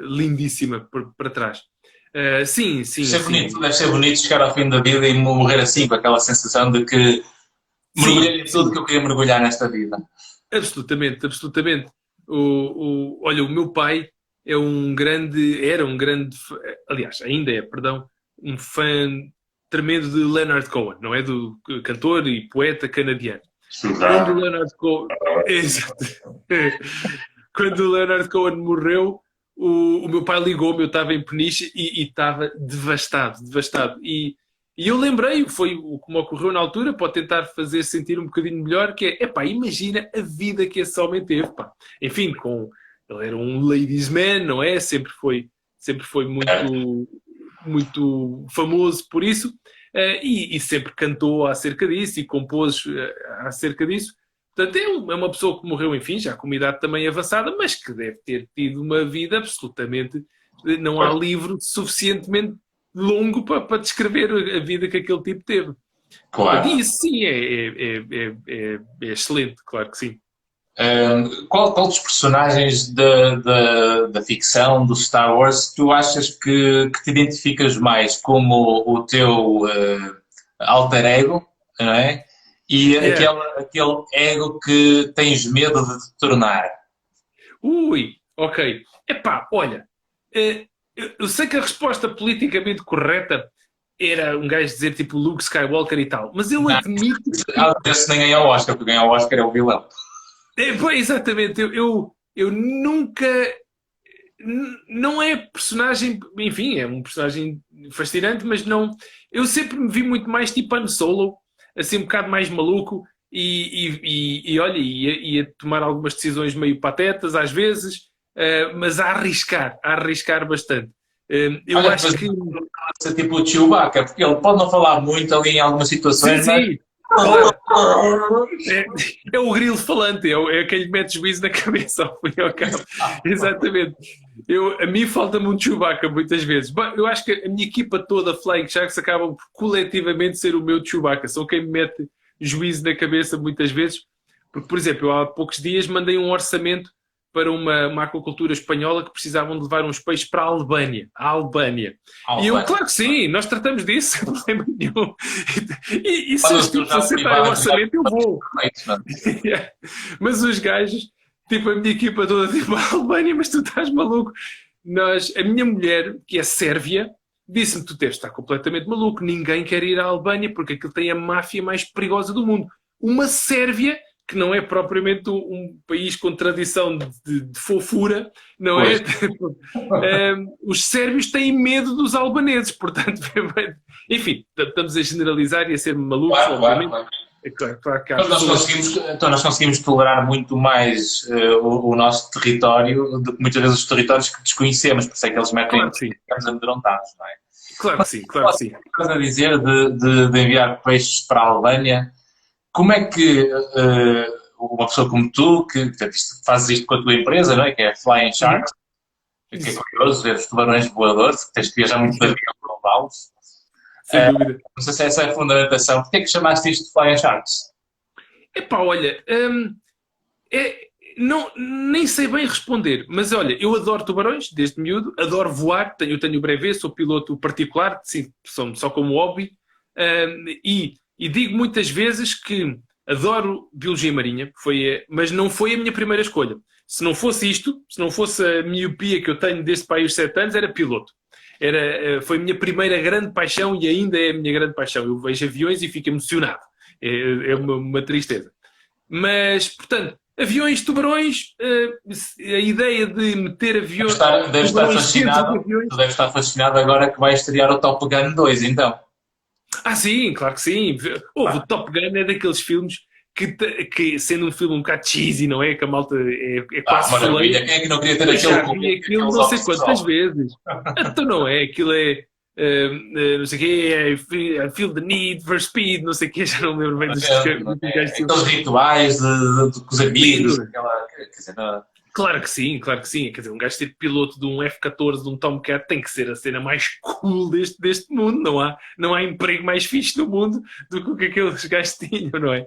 lindíssima para trás. Sim. Deve ser bonito chegar ao fim da vida e morrer assim, com aquela sensação de que mergulhei em tudo que eu queria mergulhar nesta vida. Absolutamente. Olha, o meu pai era um grande, aliás, ainda é, perdão, um fã tremendo de Leonard Cohen, não é? Do cantor e poeta canadiano. Quando o Leonard Cohen, exato. Quando o Leonard Cohen morreu, o meu pai ligou-me, eu estava em Peniche e estava devastado. E eu lembrei, foi o que me ocorreu na altura, para tentar fazer sentir um bocadinho melhor, que é, imagina a vida que esse homem teve, pá. Enfim, ele era um ladies man, não é? Sempre foi muito famoso por isso, e sempre cantou acerca disso e compôs acerca disso. Portanto, é uma pessoa que morreu, enfim, já com uma idade também avançada, mas que deve ter tido uma vida absolutamente... Não há livro suficientemente longo para descrever a vida que aquele tipo teve. Claro. E isso sim é excelente, claro que sim. Qual dos personagens da ficção, do Star Wars, tu achas que te identificas mais como o teu alter ego, não é? E aquele ego que tens medo de te tornar? Ok. Olha, eu sei que a resposta politicamente correta era um gajo dizer tipo Luke Skywalker e tal, mas eu admito que... Esse nem ganha o Oscar, porque ganha o Oscar é o vilão. Exatamente, eu nunca... Não é personagem... Enfim, é um personagem fascinante, mas não... Eu sempre me vi muito mais tipo Han Solo, assim um bocado mais maluco e olha, ia tomar algumas decisões meio patetas às vezes, mas a arriscar bastante. Eu olha, acho que... Ser tipo o Chewbacca, porque ele pode não falar muito ali em algumas situações, sim. Claro. É o grilo falante, é quem lhe mete juízo na cabeça ao fim e ao cabo. Exatamente. A mim falta-me um Chewbacca muitas vezes. Eu acho que a minha equipa toda, Flying Sharks, acabam por coletivamente ser o meu Chewbacca. São quem me mete juízo na cabeça muitas vezes. Porque, por exemplo, eu há poucos dias mandei um orçamento para uma aquacultura espanhola que precisavam de levar uns peixes para a Albânia. E eu, claro que sim, nós tratamos disso, sem problema nenhum. E se os tipos aceitarem o orçamento, eu vou. Mas os gajos, tipo a minha equipa toda, tipo, a Albânia, mas tu estás maluco. A minha mulher, que é sérvia, disse-me, tu deves estar completamente maluco, ninguém quer ir à Albânia porque aquilo tem a máfia mais perigosa do mundo. Uma Sérvia que não é propriamente um país com tradição de fofura, não pois. É? Os sérvios têm medo dos albaneses, portanto, enfim, estamos a generalizar e a ser malucos, obviamente. Claro. É claro que nós conseguimos tolerar muito mais o nosso território do que muitas vezes os territórios que desconhecemos, por isso é que eles metem ficamos amedrontados, não é? Claro que sim, claro que sim. Estás a dizer de enviar peixes para a Albânia. Como é que uma pessoa como tu, que fazes isto com a tua empresa, não é? Que é Flying Sharks, que é curioso ver os tubarões voadores, que tens que viajar muito de avião para levá-los. Sem dúvida. Não sei se essa é a fundamentação. Porquê é que chamaste isto de Flying Sharks? Olha, nem sei bem responder, mas olha, eu adoro tubarões, desde miúdo, adoro voar, eu tenho o brevet, sou piloto particular, sim, só como hobby, e digo muitas vezes que adoro biologia marinha, mas não foi a minha primeira escolha. Se não fosse isto, se não fosse a miopia que eu tenho desde para aí os 7 anos, era piloto. Foi a minha primeira grande paixão e ainda é a minha grande paixão. Eu vejo aviões e fico emocionado. É uma tristeza. Mas, portanto, aviões, tubarões, a ideia de meter aviões... Deve estar fascinado agora que vai estrear o Top Gun 2, então. Sim, claro que sim. O Top Gun é daqueles filmes que sendo um filme um bocado cheesy, não é? Que a malta é quase maravilha. Quem é que não queria ter aquilo não sei quantas vezes. Então não é, aquilo é não sei o quê, I feel the need for speed, não sei o quê, já não me lembro bem dos aqueles rituais de com os amigos, quer dizer, não... Claro que sim. Quer dizer, um gajo ser piloto de um F-14, de um Tomcat, tem que ser a cena mais cool deste mundo. Não há emprego mais fixe no mundo do que o que aqueles gajos tinham, não é?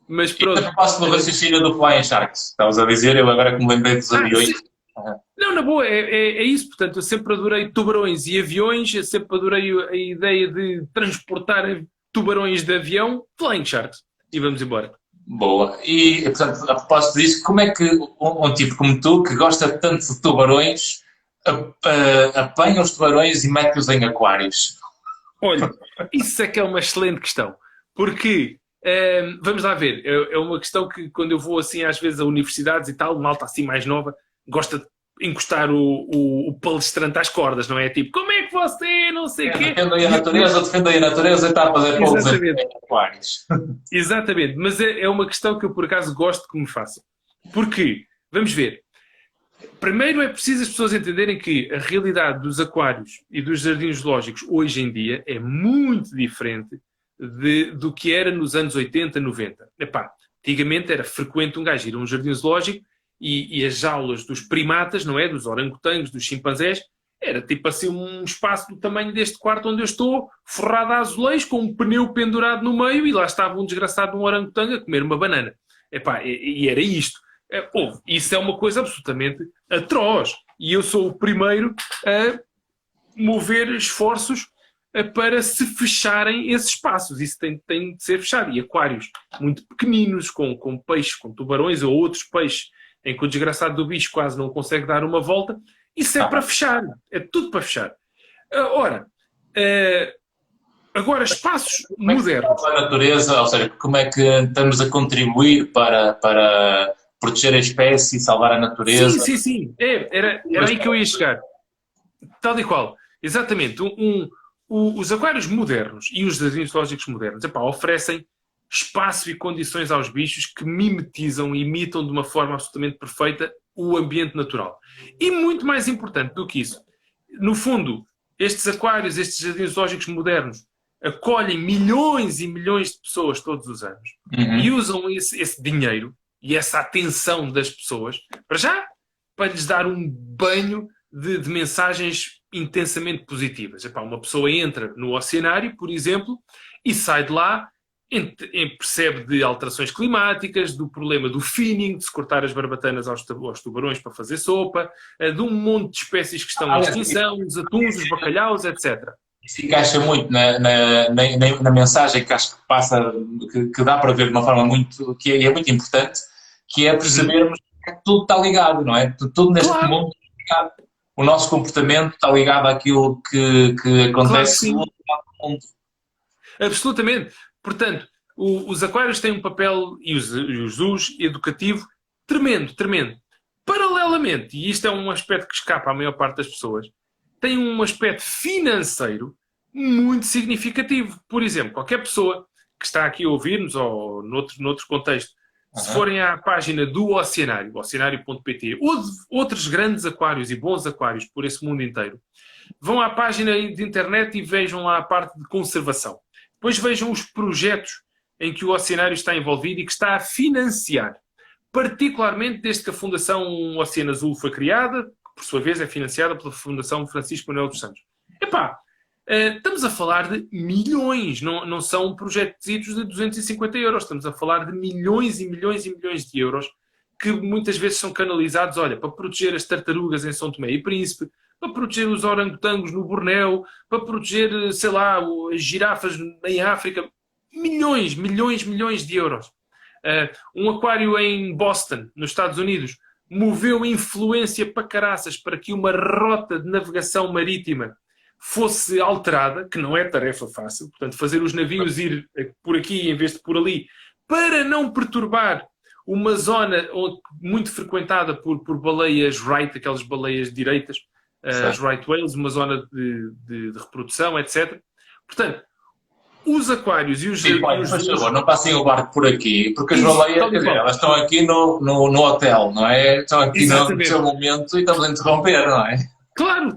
Mas pronto. Eu passo no raciocínio do Flying Sharks. Estavas a dizer, eu agora que me lembrei dos aviões. Não, na boa, é isso. Portanto, eu sempre adorei tubarões e aviões, eu sempre adorei a ideia de transportar tubarões de avião, Flying Sharks. E vamos embora. Boa. E, portanto, a propósito disso, como é que um tipo como tu, que gosta tanto de tubarões, apanha os tubarões e mete-os em aquários? Olha, isso é que é uma excelente questão, porque, vamos lá ver, é uma questão que quando eu vou assim às vezes a universidades e tal, malta assim mais nova, gosta de encostar o palestrante às cordas, não é? Tipo, como é que você, não sei o quê... Defendem a natureza e está a fazer poucos em aquários. Exatamente, mas é uma questão que eu por acaso gosto que me façam. Porquê? Vamos ver. Primeiro é preciso as pessoas entenderem que a realidade dos aquários e dos jardins zoológicos hoje em dia é muito diferente do que era nos anos 80, 90. Epá, antigamente era frequente um gajo ir a um jardim zoológico e as jaulas dos primatas, não é? Dos orangotangos, dos chimpanzés, era tipo assim um espaço do tamanho deste quarto onde eu estou, forrado a azulejos, com um pneu pendurado no meio e lá estava um desgraçado de um orangotango a comer uma banana. Epá, e era isto. Isso é uma coisa absolutamente atroz. E eu sou o primeiro a mover esforços para se fecharem esses espaços. Isso tem de ser fechado. E aquários muito pequeninos, com peixes, com tubarões ou outros peixes, em que o desgraçado do bicho quase não consegue dar uma volta, isso é para fechar. É tudo para fechar. Ora, agora, espaços modernos. A natureza, ou seja, como é que estamos a contribuir para proteger a espécie e salvar a natureza? Sim. Era aí que eu ia chegar. Tal e qual. Exatamente. Os aquários modernos e os jardins zoológicos modernos oferecem espaço e condições aos bichos que mimetizam e imitam de uma forma absolutamente perfeita o ambiente natural. E muito mais importante do que isso, no fundo, estes aquários, estes jardins zoológicos modernos, acolhem milhões e milhões de pessoas todos os anos e usam esse dinheiro e essa atenção das pessoas, para lhes dar um banho de mensagens intensamente positivas. Uma pessoa entra no oceanário, por exemplo, e sai de lá, percebe de alterações climáticas, do problema do finning, de se cortar as barbatanas aos tubarões para fazer sopa, de um monte de espécies que estão em extinção, os atuns, os bacalhaus, etc. Isso encaixa muito na mensagem que acho que passa, que dá para ver de uma forma muito, que é muito importante, que é percebermos que tudo está ligado, não é? Tudo neste mundo está ligado. O nosso comportamento está ligado àquilo que acontece no outro lado do mundo. Absolutamente. Portanto, os aquários têm um papel, e os zoos, educativo, tremendo. Paralelamente, e isto é um aspecto que escapa à maior parte das pessoas, tem um aspecto financeiro muito significativo. Por exemplo, qualquer pessoa que está aqui a ouvir-nos, ou noutro contexto, se forem à página do Oceanário, oceanário.pt, ou de outros grandes aquários e bons aquários por esse mundo inteiro, vão à página de internet e vejam lá a parte de conservação. Depois vejam os projetos em que o Oceanário está envolvido e que está a financiar. Particularmente desde que a Fundação Oceano Azul foi criada, que por sua vez é financiada pela Fundação Francisco Manuel dos Santos. Estamos a falar de milhões, não são projetos de 250 euros, estamos a falar de milhões e milhões e milhões de euros que muitas vezes são canalizados, para proteger as tartarugas em São Tomé e Príncipe, para proteger os orangotangos no Bornéu, para proteger, as girafas em África. Milhões de euros. Um aquário em Boston, nos Estados Unidos, moveu influência para caraças para que uma rota de navegação marítima fosse alterada, que não é tarefa fácil, portanto, fazer os navios ir por aqui em vez de por ali, para não perturbar uma zona muito frequentada por baleias right, aquelas baleias direitas, as right whales, uma zona de reprodução, etc. Portanto, os aquários e os... não passem o barco por aqui, porque as baleias, elas estão aqui no hotel, não é? Estão aqui no seu momento e estamos a interromper, não é?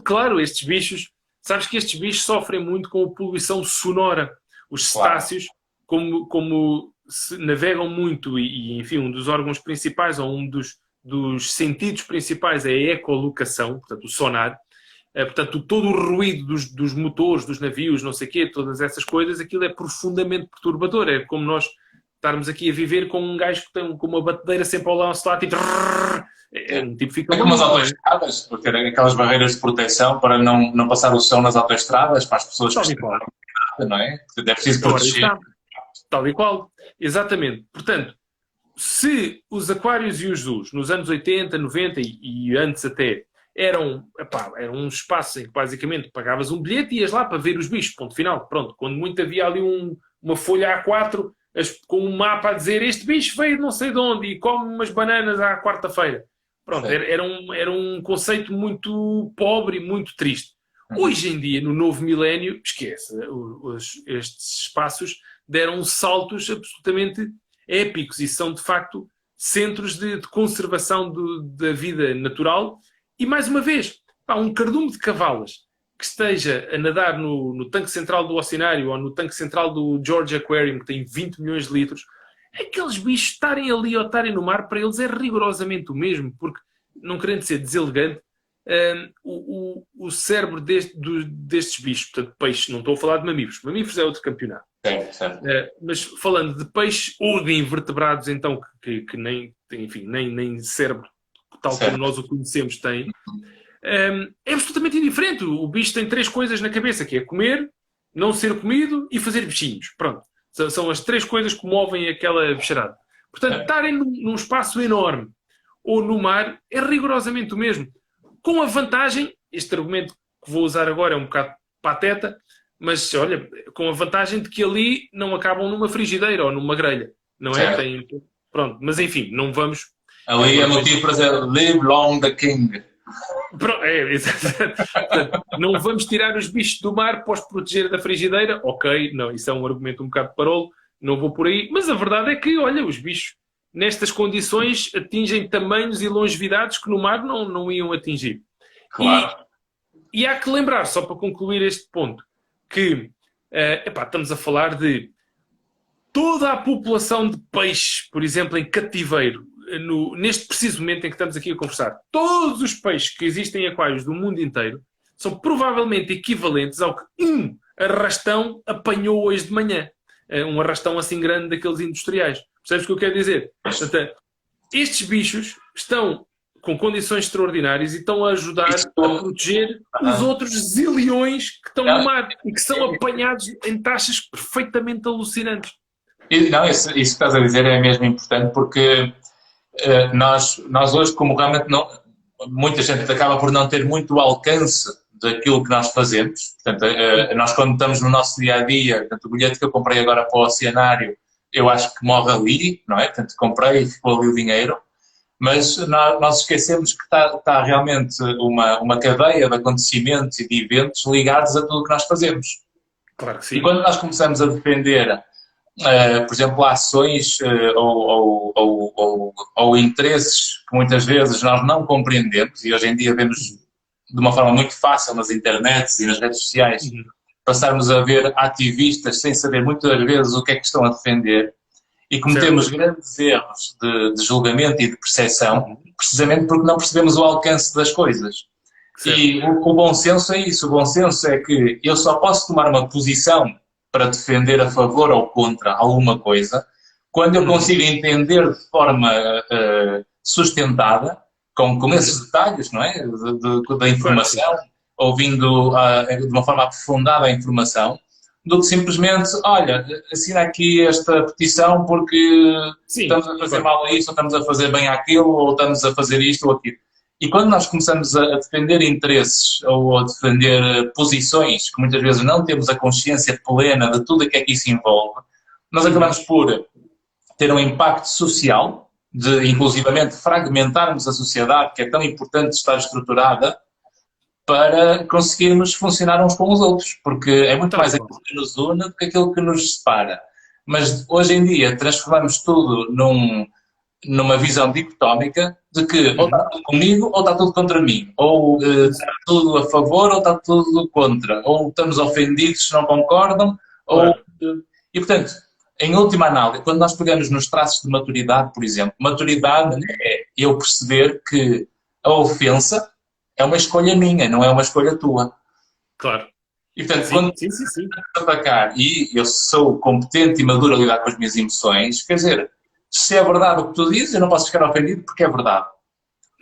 Claro, estes bichos... Sabes que estes bichos sofrem muito com a poluição sonora. Os cetáceos, como navegam muito e, enfim, um dos órgãos principais ou um dos sentidos principais é a ecolocação, portanto, o sonar. Portanto, todo o ruído dos motores, dos navios, não sei o quê, todas essas coisas, aquilo é profundamente perturbador. É como nós estarmos aqui a viver com um gajo que tem com uma batedeira sempre ao lado, tipo... fica como as autoestradas, porque aquelas barreiras de proteção para não passar o som nas autoestradas, para as pessoas que estão, não é? É preciso proteger. Tal e qual. Exatamente. Portanto, se os aquários e os zoos, nos anos 80, 90 e antes até, eram um espaço em que basicamente pagavas um bilhete e ias lá para ver os bichos, ponto final. Pronto, quando muito havia ali uma folha A4 com um mapa a dizer este bicho veio de não sei de onde e come umas bananas à quarta-feira. Pronto, era um conceito muito pobre e muito triste. Hoje em dia, no novo milénio, esquece, estes espaços deram saltos absolutamente épicos e são, de facto, centros de conservação da vida natural. E, mais uma vez, um cardume de cavalas que esteja a nadar no tanque central do Oceanário ou no tanque central do George Aquarium, que tem 20 milhões de litros, aqueles bichos estarem ali ou estarem no mar, para eles é rigorosamente o mesmo, porque, não querendo ser deselegante, o cérebro destes bichos, portanto, peixes, não estou a falar de mamíferos é outro campeonato. Certo. Mas falando de peixes ou de invertebrados, então, que nem cérebro, tal como nós o conhecemos, tem, é absolutamente indiferente. O bicho tem 3 coisas na cabeça, que é comer, não ser comido e fazer bichinhos. Pronto. São as 3 coisas que movem aquela bicharada. Portanto, estarem num espaço enorme ou no mar é rigorosamente o mesmo. Com a vantagem, este argumento que vou usar agora é um bocado pateta, mas olha, com a vantagem de que ali não acabam numa frigideira ou numa grelha. Não é? Pronto, mas enfim, não vamos... Ali é motivo para dizer live long the king. Não vamos tirar os bichos do mar para os proteger da frigideira. Ok, não, isso é um argumento um bocado parolo, não vou por aí. Mas a verdade é que, olha, os bichos nestas condições atingem tamanhos e longevidades que no mar não iam atingir. Claro. E há que lembrar, só para concluir este ponto, que estamos a falar de toda a população de peixes, por exemplo, em cativeiro, neste preciso momento em que estamos aqui a conversar, todos os peixes que existem em aquários do mundo inteiro são provavelmente equivalentes ao que um arrastão apanhou hoje de manhã. Um arrastão assim grande daqueles industriais. Percebes o que eu quero dizer? Portanto, estes bichos estão com condições extraordinárias e estão a ajudar a proteger os outros zilhões que estão no mar e que são apanhados em taxas perfeitamente alucinantes. Isso que estás a dizer é mesmo importante, porque nós hoje, como realmente muita gente acaba por não ter muito alcance daquilo que nós fazemos. Portanto, nós quando estamos no nosso dia-a-dia, portanto, o bilhete que eu comprei agora para o Oceanário, eu acho que morre ali, não é? Portanto, comprei e ficou ali o dinheiro. Mas nós esquecemos que está realmente uma cadeia de acontecimentos e de eventos ligados a tudo o que nós fazemos. Claro que sim. E quando nós começamos a defender, por exemplo, ações ou interesses que muitas vezes nós não compreendemos, e hoje em dia vemos de uma forma muito fácil nas internets e nas redes sociais, passarmos a ver ativistas sem saber muitas vezes o que é que estão a defender, e cometemos grandes erros de julgamento e de percepção, precisamente porque não percebemos o alcance das coisas. Certo. E o bom senso é isso. O bom senso é que eu só posso tomar uma posição para defender a favor ou contra alguma coisa quando eu consigo entender de forma sustentada, com esses detalhes, não é? Da informação, ouvindo de uma forma aprofundada a informação, do que simplesmente, olha, assina aqui esta petição porque estamos a fazer mal a isto, ou estamos a fazer bem àquilo, ou estamos a fazer isto ou aquilo. E quando nós começamos a defender interesses ou a defender posições que muitas vezes não temos a consciência plena de tudo o que é que isso envolve, nós acabamos por ter um impacto social, de inclusivamente fragmentarmos a sociedade, que é tão importante estar estruturada, para conseguirmos funcionar uns com os outros, porque é muito mais aquilo que nos une do que aquilo que nos separa. Mas hoje em dia transformamos tudo numa visão dicotómica de que ou está tudo comigo ou está tudo contra mim, ou está tudo a favor ou está tudo contra, ou estamos ofendidos se não concordam, e portanto, em última análise, quando nós pegamos nos traços de maturidade, por exemplo, maturidade é eu perceber que a ofensa é uma escolha minha, não é uma escolha tua. Claro. E portanto, quando atacar e eu sou competente e maduro a lidar com as minhas emoções, quer dizer, se é verdade o que tu dizes, eu não posso ficar ofendido porque é verdade.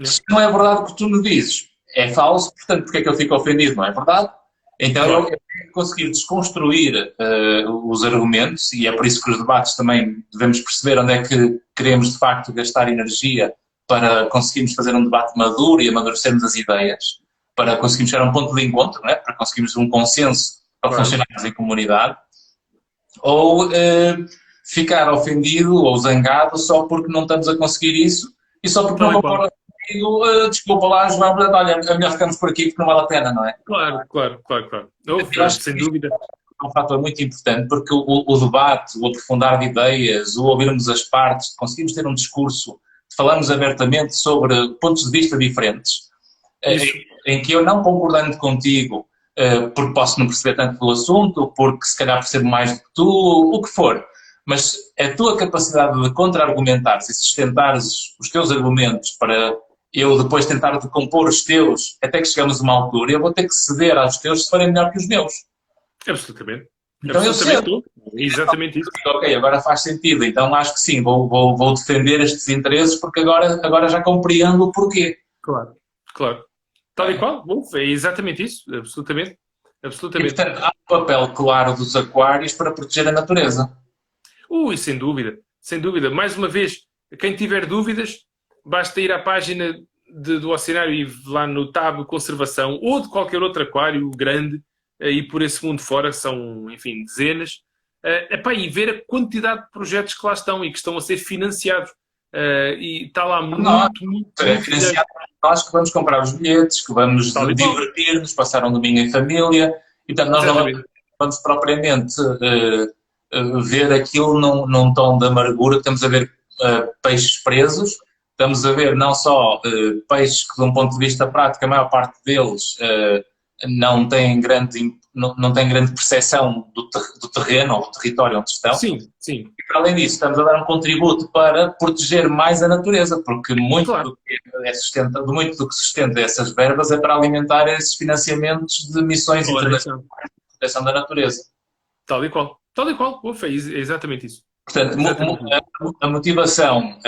Se não é verdade o que tu me dizes, é falso, portanto, porque é que eu fico ofendido? Não é verdade? Então Claro. eu conseguir desconstruir os argumentos, e é por isso que os debates também devemos perceber onde é que queremos de facto gastar energia para conseguirmos fazer um debate maduro e amadurecermos as ideias, para conseguirmos chegar a um ponto de encontro, não é? Para conseguirmos um consenso para Claro. funcionarmos em comunidade, ou ficar ofendido ou zangado só porque não estamos a conseguir isso e só porque não Tal e qual. concordo comigo, desculpa lá, João, mas olha, é melhor ficarmos por aqui porque não vale a pena, não é? Claro, claro, claro, claro. Eu acho Sem que isto dúvida. é um fator muito importante porque o debate, o aprofundar de ideias, o ouvirmos as partes, conseguimos ter um discurso, falamos abertamente sobre pontos de vista diferentes, Isso. em que eu não concordando contigo, porque posso não perceber tanto do assunto, porque se calhar percebo mais do que tu, o que for, mas a tua capacidade de contra-argumentares e sustentares os teus argumentos para eu depois tentar decompor os teus, até que chegamos a uma altura, eu vou ter que ceder aos teus se forem melhor que os meus. Absolutamente. Então eu Absolutamente. cedo. Exatamente isso. Ok, agora faz sentido, então acho que sim, vou defender estes interesses porque agora já compreendo o porquê. Claro. Claro. Tal e qual. Bom, é exatamente isso. Absolutamente. E, Absolutamente. portanto, há um papel claro dos aquários para proteger a natureza. Sem dúvida. Sem dúvida. Mais uma vez, quem tiver dúvidas, basta ir à página do Oceanário e lá no tab Conservação ou de qualquer outro aquário grande e por esse mundo fora, são, enfim, dezenas, e ver a quantidade de projetos que lá estão e que estão a ser financiados. E está lá muito É financiado por nós que vamos comprar os bilhetes, que vamos Tal e qual. divertir-nos, passar um domingo em família, e portanto nós não Exatamente. vamos propriamente ver aquilo num tom de amargura, estamos a ver peixes presos, estamos a ver não só peixes que de um ponto de vista prático, a maior parte deles não têm grande percepção do terreno ou do território onde estão. Sim, sim. E, para além disso, estamos a dar um contributo para proteger mais a natureza, porque muito, Claro. muito do que sustenta essas verbas é para alimentar esses financiamentos de missões Ora, internacionais de proteção da natureza. Tal e qual. Tal e qual. Ufa, é exatamente isso. Portanto, Exatamente isso. a motivação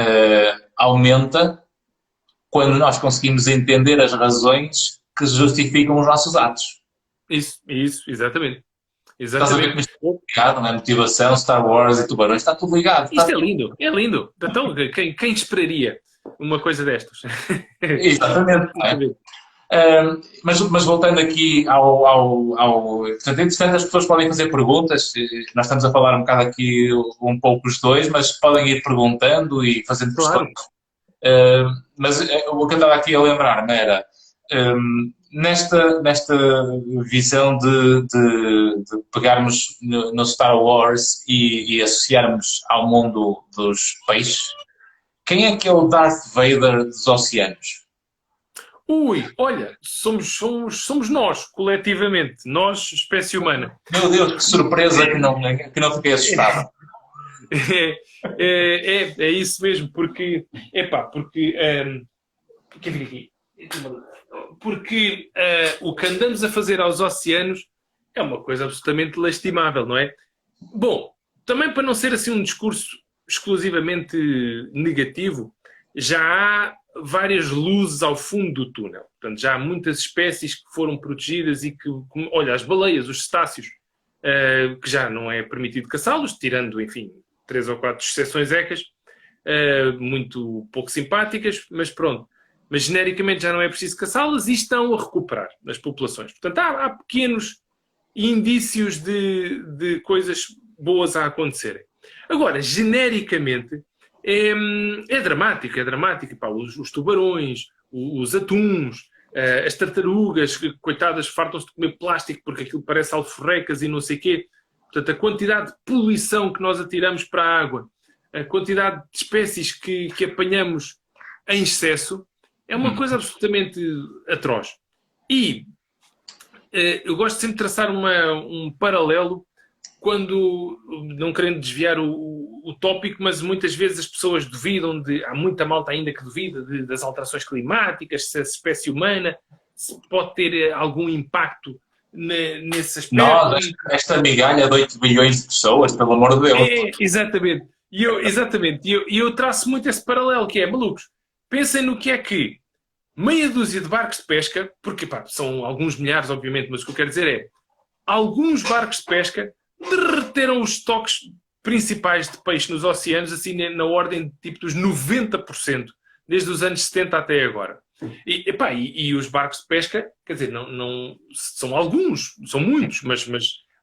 aumenta quando nós conseguimos entender as razões que justificam os nossos atos. Isso, exatamente. Estás a ver como Exatamente. isto é ligado, não é? Motivação, Star Wars e tubarões, está tudo ligado. Isto é lindo, é lindo. Então, quem esperaria uma coisa destas? Exatamente. Não é? Mas voltando aqui portanto, entretanto, as pessoas podem fazer perguntas, nós estamos a falar um bocado aqui um pouco os dois, mas podem ir perguntando e fazendo Claro. questões. Mas o que eu estava aqui a lembrar-me era, nesta visão de pegarmos no Star Wars e associarmos ao mundo dos peixes, quem é que é o Darth Vader dos oceanos? Olha, somos nós, coletivamente, nós, espécie humana. Meu Deus, que surpresa que não fiquei assustado. É isso mesmo, porque quem fica aqui? Porque o que andamos a fazer aos oceanos é uma coisa absolutamente lastimável, não é? Bom, também para não ser assim um discurso exclusivamente negativo, já há várias luzes ao fundo do túnel. Portanto, já há muitas espécies que foram protegidas e que, olha, as baleias, os cetáceos, que já não é permitido caçá-los, tirando, enfim, 3 ou 4 exceções ecas, muito pouco simpáticas, mas pronto. Mas genericamente já não é preciso caçá-las e estão a recuperar as populações. Portanto, há pequenos indícios de coisas boas a acontecerem. Agora, genericamente, é dramático. Pá, os tubarões, os atuns, as tartarugas, que, coitadas, fartam-se de comer plástico porque aquilo parece alforrecas e não sei o quê. Portanto, a quantidade de poluição que nós atiramos para a água, a quantidade de espécies que apanhamos em excesso, é uma coisa absolutamente atroz. E eu gosto sempre de traçar um paralelo quando, não querendo desviar o tópico, mas muitas vezes as pessoas duvidam há muita malta ainda que duvida das alterações climáticas, se a espécie humana se pode ter algum impacto nesse aspecto. Nós, esta migalha de 8 bilhões de pessoas, pelo amor de Deus. Exatamente. E eu traço muito esse paralelo, que é, malucos, pensem no que é que meia dúzia de barcos de pesca, porque pá, são alguns milhares, obviamente, mas o que eu quero dizer é, alguns barcos de pesca derreteram os estoques principais de peixe nos oceanos, assim na ordem de tipo dos 90%, desde os anos 70 até agora. E os barcos de pesca, quer dizer, não são alguns, são muitos, mas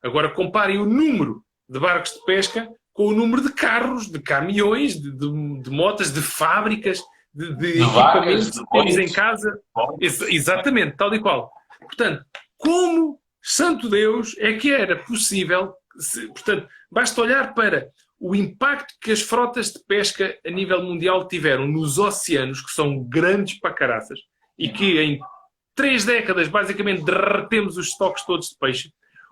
agora comparem o número de barcos de pesca com o número de carros, de caminhões, de motas, de fábricas, de equipamentos que temos em casa. Exatamente, tal e qual. Portanto, como, santo Deus, é que era possível... Portanto, basta olhar para o impacto que as frotas de pesca a nível mundial tiveram nos oceanos, que são grandes para caraças, e que em 3 décadas basicamente derretemos os estoques todos de peixe.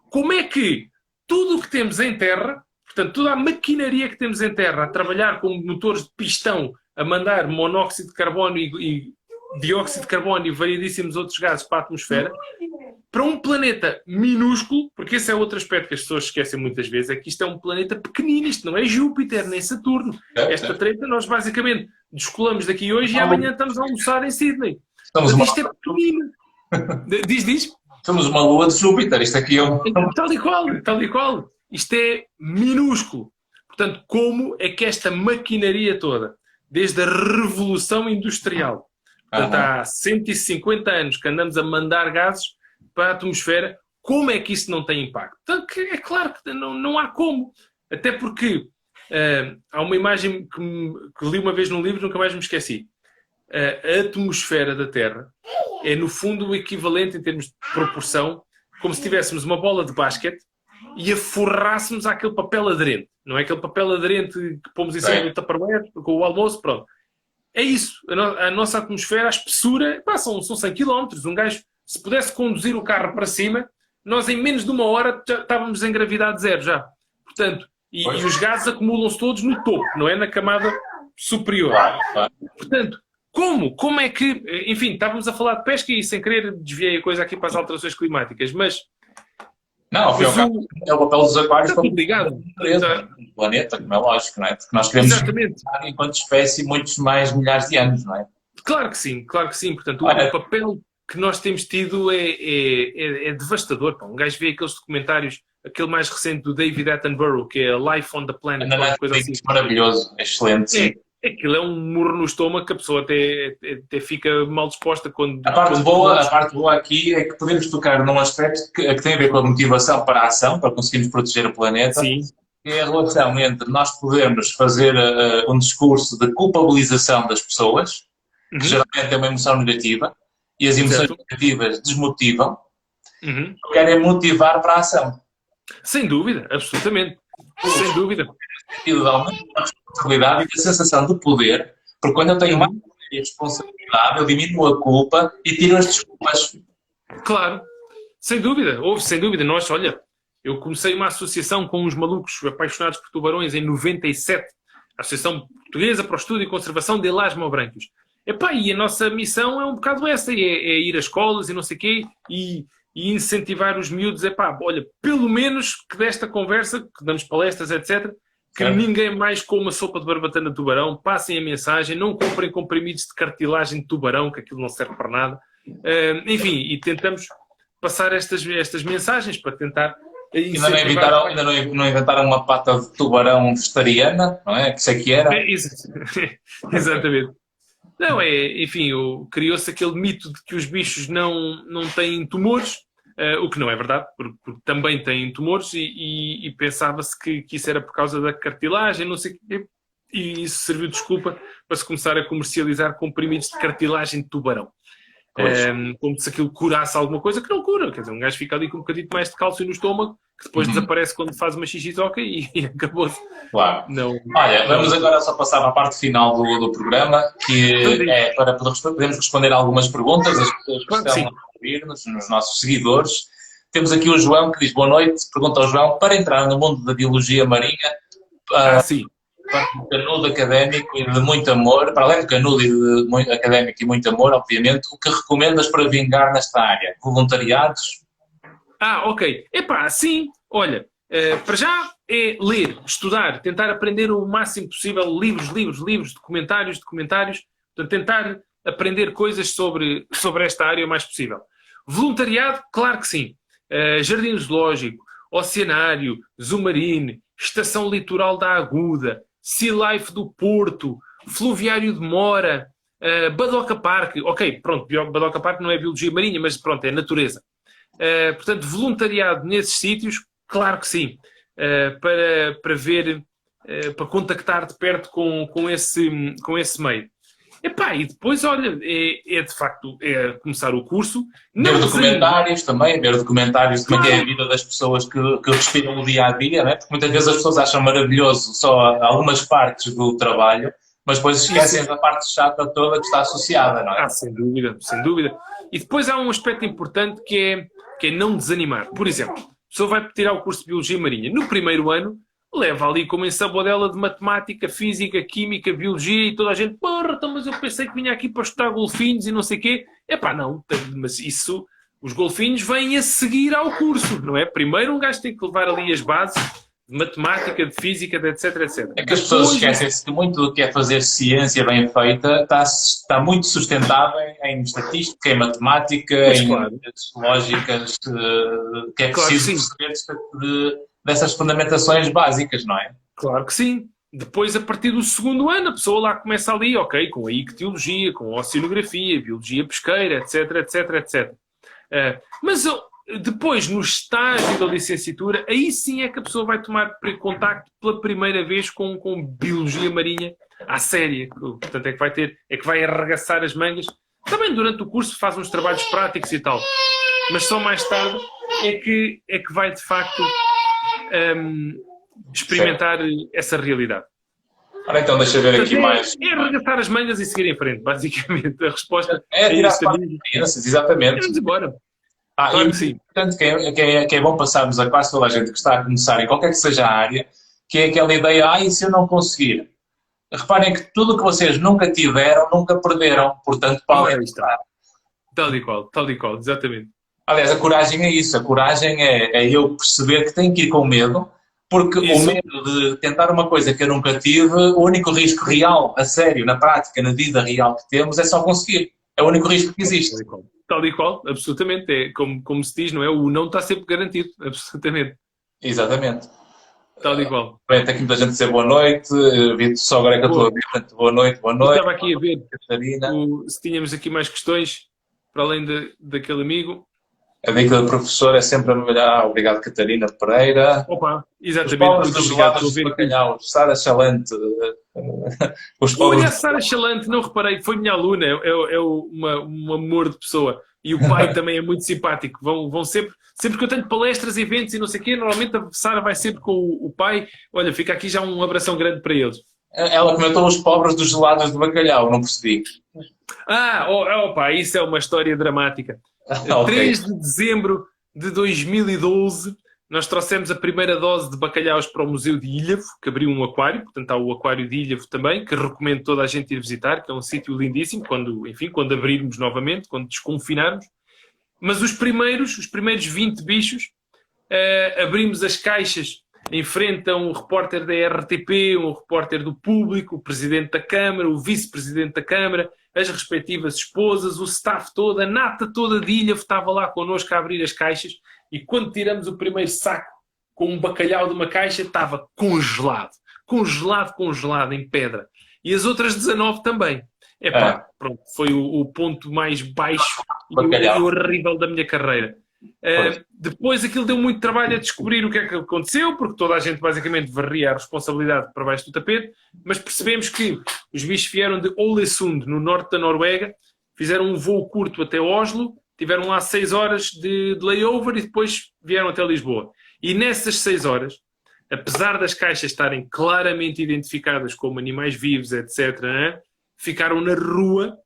Como é que tudo o que temos em terra, portanto, toda a maquinaria que temos em terra a trabalhar com motores de pistão, a mandar monóxido de carbono e dióxido de carbono e variedíssimos outros gases para a atmosfera, para um planeta minúsculo, porque esse é outro aspecto que as pessoas esquecem muitas vezes, é que isto é um planeta pequenino, isto não é Júpiter, nem Saturno. Esta treta nós basicamente descolamos daqui hoje e amanhã estamos a almoçar em Sydney. Mas isto é pequenino. Diz? Somos uma lua de Júpiter, isto aqui é um... Tal e qual. Isto é minúsculo. Portanto, como é que esta maquinaria toda, desde a Revolução Industrial, portanto, há 150 anos que andamos a mandar gases para a atmosfera, como é que isso não tem impacto? Então, é claro que não há como. Até porque há uma imagem que li uma vez num livro, nunca mais me esqueci. A atmosfera da Terra é, no fundo, o equivalente, em termos de proporção, como se tivéssemos uma bola de basquete e a forrássemos àquele papel aderente. Não é aquele papel aderente que pomos em cima do Tupperware, com o almoço, pronto. É isso. A nossa atmosfera, a espessura, são 100 km. Um gajo, se pudesse conduzir o carro para cima, nós em menos de 1 hora já estávamos em gravidade zero já. Portanto, e os gases acumulam-se todos no topo, não é? Na camada superior. Portanto, como é que... Enfim, estávamos a falar de pesca e sem querer desviei a coisa aqui para as alterações climáticas, mas... Não, ao fim e ao cabo, é o papel dos aquários como ligado no planeta, como é lógico, não é? Porque nós queremos estar enquanto espécie muitos mais milhares de anos, não é? Claro que sim. Portanto, o papel que nós temos tido é devastador. Um gajo vê aqueles documentários, aquele mais recente do David Attenborough, que é Life on the Planet, uma coisa assim. Maravilhoso, excelente. Aquilo é um murro no estômago que a pessoa até fica mal disposta quando... A parte boa aqui é que podemos tocar num aspecto que tem a ver com a motivação para a ação, para conseguirmos proteger o planeta. Sim. É a relação entre nós podermos fazer um discurso de culpabilização das pessoas, que geralmente é uma emoção negativa, e as emoções negativas desmotivam, querem motivar para a ação. Sem dúvida, absolutamente. Sem dúvida. De aumento da responsabilidade e da sensação de poder, porque quando eu tenho mais poder e responsabilidade, eu diminuo a culpa e tiro as desculpas. Claro, sem dúvida. Nós, olha, eu comecei uma associação com uns malucos apaixonados por tubarões em 97, a Associação Portuguesa para o Estudo e Conservação de Elasmobranquios. E a nossa missão é um bocado essa, é ir às escolas e não sei o quê, e incentivar os miúdos, olha, pelo menos que desta conversa, que damos palestras, etc., que ninguém mais coma sopa de barbatana de tubarão, passem a mensagem, não comprem comprimidos de cartilagem de tubarão, que aquilo não serve para nada. Enfim, e tentamos passar estas mensagens para tentar... Ainda não inventaram uma pata de tubarão vegetariana, não é? Que sei que era. Exatamente. Não, enfim, criou-se aquele mito de que os bichos não têm tumores, o que não é verdade, porque também têm tumores e pensava-se que isso era por causa da cartilagem, não sei o quê, e isso serviu de desculpa para se começar a comercializar comprimidos de cartilagem de tubarão. Como se aquilo curasse alguma coisa que não cura. Quer dizer, um gajo fica ali com um bocadinho mais de cálcio no estômago, que depois desaparece quando faz uma xixizoca e acabou-se. Claro. Não. Olha, vamos agora só passar para a parte final do programa, que é para podermos responder a algumas perguntas, as pessoas que estão a ouvir-nos, nos nossos seguidores. Temos aqui o João, que diz boa noite. Pergunta ao João, para entrar no mundo da biologia marinha, sim. para um canudo académico e de muito amor, para além do canudo académico e muito amor, obviamente, o que recomendas para vingar nesta área? Voluntariados? Ok. Sim. Olha, para já é ler, estudar, tentar aprender o máximo possível, livros, documentários, portanto, tentar aprender coisas sobre esta área o mais possível. Voluntariado, claro que sim. Jardim Zoológico, Oceanário, Zoomarine, Estação Litoral da Aguda, Sea Life do Porto, Fluviário de Mora, Badoca Park. Ok, pronto, Badoca Park não é biologia marinha, mas pronto, é natureza. Portanto, voluntariado nesses sítios, claro que sim, para ver, para contactar de perto com esse meio. Epá, e depois, olha, de facto começar o curso. Ver documentários também, ver documentários de como é que é a vida das pessoas que respiram o dia a dia, não é? Porque muitas vezes as pessoas acham maravilhoso só algumas partes do trabalho, mas depois esquecem da parte chata toda que está associada, não é? Sem dúvida, sem dúvida. E depois há um aspecto importante que é não desanimar. Por exemplo, a pessoa vai tirar o curso de Biologia Marinha. No primeiro ano, leva ali como ensabodela de matemática, física, química, biologia e toda a gente, porra, então, mas eu pensei que vinha aqui para estudar golfinhos e não sei o quê. Epá, não, mas isso, os golfinhos vêm a seguir ao curso, não é? Primeiro um gajo tem que levar ali as bases de matemática, de física, de etc, etc. É que as pessoas esquecem-se que muito do que é fazer ciência bem feita está muito sustentado em estatística, em matemática, em lógicas, que é preciso perceber dessas fundamentações básicas, não é? Claro que sim. Depois, a partir do segundo ano, a pessoa lá começa ali, ok, com a ictiologia, com a oceanografia, biologia pesqueira, etc, etc, etc. Mas depois, no estágio da licenciatura, aí sim é que a pessoa vai tomar contacto pela primeira vez com biologia marinha à séria. Portanto, é que vai arregaçar as mangas. Também durante o curso faz uns trabalhos práticos e tal. Mas só mais tarde é que vai, de facto, experimentar essa realidade. Ora, então deixa eu ver aqui mais. É arregaçar as mangas e seguir em frente, basicamente. A resposta é tirar para as crianças, exatamente. Vamos embora. Claro que sim. Portanto, que é bom passarmos a quase toda a gente que está a começar, em qualquer que seja a área, que é aquela ideia, e se eu não conseguir? Reparem que tudo o que vocês nunca tiveram, nunca perderam. Portanto, podem estar. Tal e qual, exatamente. Aliás, a coragem é isso. A coragem é eu perceber que tenho que ir com medo, porque o medo de tentar uma coisa que eu nunca tive, o único risco real, a sério, na prática, na vida real que temos, é só conseguir. É o único risco que existe. Tal e qual, absolutamente. É como se diz, não é? O não está sempre garantido, absolutamente. Exatamente. Tal e qual. Bem, tem aqui muita gente a dizer boa noite. Vi só agora é que eu estou a ver. Portanto, boa noite. Eu estava aqui a ver se tínhamos aqui mais questões, para além daquele amigo. A dica do professor é sempre a melhorar. Obrigado, Catarina Pereira. Opa, exatamente. Os pobres dos gelados de bacalhau. Sara Chalante. Olha, a Sara Chalante, não reparei, foi minha aluna. É um amor de pessoa. E o pai também é muito simpático. Vão sempre que eu tenho palestras, eventos e não sei o quê, normalmente a Sara vai sempre com o pai. Olha, fica aqui já um abração grande para eles. Ela comentou os pobres dos gelados de bacalhau, não percebi. Opa, isso é uma história dramática. Okay. 3 de dezembro de 2012, nós trouxemos a primeira dose de bacalhaus para o Museu de Ilhavo, que abriu um aquário, portanto há o Aquário de Ilhavo também, que recomendo toda a gente ir visitar, que é um sítio lindíssimo, quando abrirmos novamente, quando desconfinarmos. Mas os primeiros 20 bichos, abrimos as caixas em frente a um repórter da RTP, um repórter do Público, o presidente da Câmara, o vice-presidente da Câmara, as respectivas esposas, o staff todo, a nata toda de Ilhavo estava lá connosco a abrir as caixas, e quando tiramos o primeiro saco com um bacalhau de uma caixa, estava congelado em pedra. E as outras 19 também. Pronto, foi o ponto mais baixo e horrível da minha carreira. Depois aquilo deu muito trabalho a descobrir o que é que aconteceu, porque toda a gente basicamente varria a responsabilidade para baixo do tapete, mas percebemos que os bichos vieram de Ålesund, no norte da Noruega, fizeram um voo curto até Oslo, tiveram lá 6 horas de layover e depois vieram até Lisboa. E nessas 6 horas, apesar das caixas estarem claramente identificadas como animais vivos, etc., ficaram na rua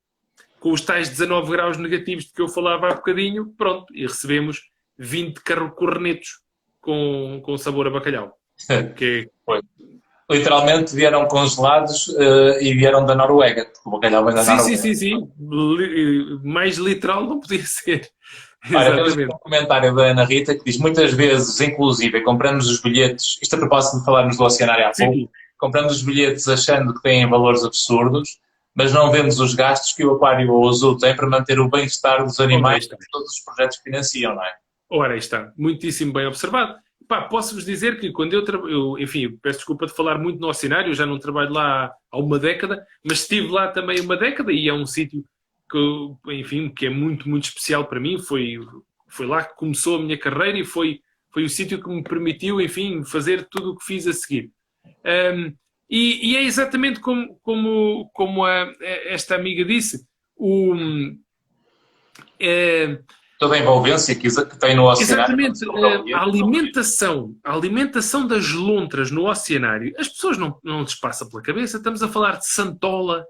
com os tais 19 graus negativos de que eu falava há bocadinho, pronto, e recebemos 20 cornetos com sabor a bacalhau. Literalmente vieram congelados e vieram da Noruega, porque o bacalhau vem da Noruega. Sim. Mais literal não podia ser. Olha, temos um comentário da Ana Rita que diz: muitas vezes, inclusive, compramos os bilhetes, isto a propósito de falarmos do Oceanário há pouco, compramos os bilhetes achando que têm valores absurdos, mas não vemos os gastos que o Aquário ou o Azul tem para manter o bem-estar dos animais que todos os projetos financiam, não é? Ora, aí está, muitíssimo bem observado. Pá, posso-vos dizer que quando enfim, peço desculpa de falar muito no Oceanário, eu já não trabalho lá há uma década, mas estive lá também uma década e é um sítio enfim, que é muito, muito especial para mim. Foi lá que começou a minha carreira e foi o sítio que me permitiu, enfim, fazer tudo o que fiz a seguir. E é exatamente como esta amiga disse, Toda a envolvência que tem no Oceanário. exatamente, a alimentação das lontras no Oceanário, as pessoas não lhes passa pela cabeça. Estamos a falar de santola,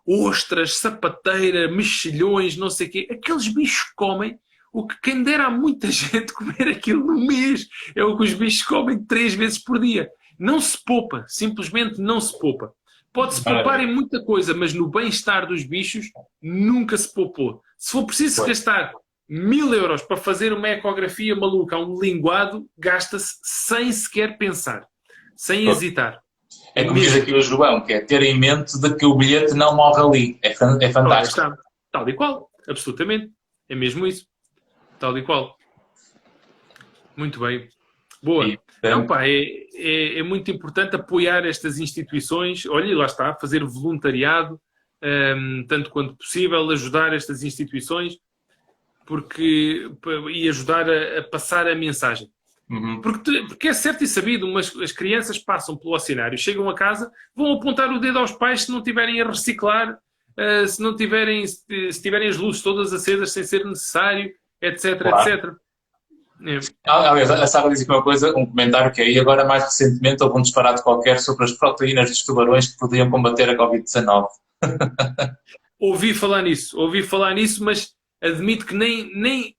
ostras, sapateira, mexilhões, não sei o quê. Aqueles bichos comem o que quem dera a muita gente comer aquilo no mês. É o que os bichos comem 3 vezes por dia. Não se poupa, simplesmente não se poupa. Pode-se poupar em muita coisa, mas no bem-estar dos bichos nunca se poupou. Se for preciso gastar 1000 euros para fazer uma ecografia maluca a um linguado, gasta-se sem sequer pensar, sem hesitar. É como diz aqui o João, que é ter em mente de que o bilhete não morre ali. É fantástico. Está. Tal e qual, absolutamente. É mesmo isso. Tal e qual. Muito bem. Boa. Não, pá, é muito importante apoiar estas instituições. Olha, lá está, fazer voluntariado, tanto quanto possível, ajudar estas instituições, e ajudar a passar a mensagem. Uhum. Porque é certo e sabido, as crianças passam pelo Oceanário, chegam a casa, vão apontar o dedo aos pais se não tiverem a reciclar, se tiverem as luzes todas acesas sem ser necessário, etc, claro. etc. Aliás, a Sara disse uma coisa, um comentário que aí agora mais recentemente houve um disparate qualquer sobre as proteínas dos tubarões que podiam combater a Covid-19. Ouvi falar nisso, mas admito que nem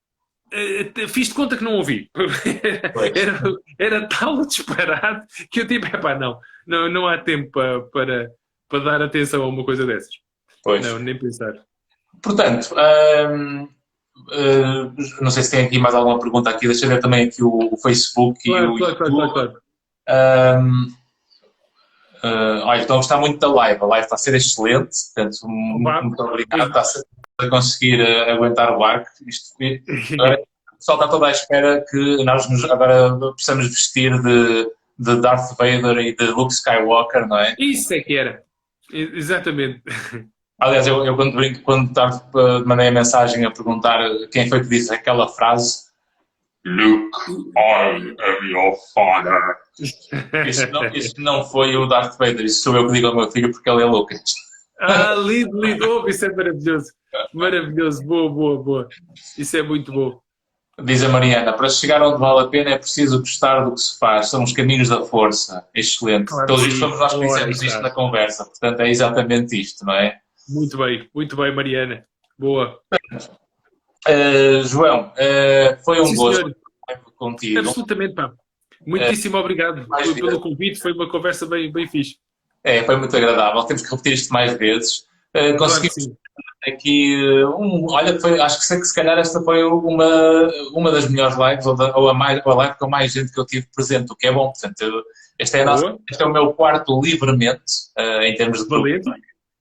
fiz de conta que não ouvi. Era tal disparate que eu tipo, não há tempo para dar atenção a uma coisa dessas. Pois. Não, nem pensar. Portanto, não sei se tem aqui mais alguma pergunta aqui, deixa eu ver também aqui o Facebook e o YouTube. Claro. Olha, estou a gostar muito da live, a live está a ser excelente, portanto, muito obrigado, está a conseguir aguentar o barco. Agora, o pessoal está todo à espera que nós agora possamos vestir de Darth Vader e de Luke Skywalker, não é? Isso é que era, exatamente. Aliás, eu quando mandei a mensagem a perguntar quem foi que disse aquela frase, Luke, I am your father. Isso não foi o Darth Vader, isso sou eu que digo ao meu filho porque ele é Lucas. Lindo, isso é maravilhoso. Maravilhoso, boa. Isso é muito bom. Diz a Mariana, para chegar onde vale a pena é preciso gostar do que se faz, são os caminhos da força. Excelente. Claro, todos isto somos nós que dissemos isto na conversa, portanto é exatamente isto, não é? Muito bem, Mariana. Boa. João, foi um gosto contigo. Absolutamente, pá. Muitíssimo obrigado pelo convite, foi uma conversa bem fixe. Foi muito agradável, temos que repetir isto mais vezes. Conseguimos aqui olha, acho que se calhar esta foi uma das melhores lives, ou a live com mais gente que eu tive presente, o que é bom. Portanto, este é o meu quarto livremente, em termos de grupo.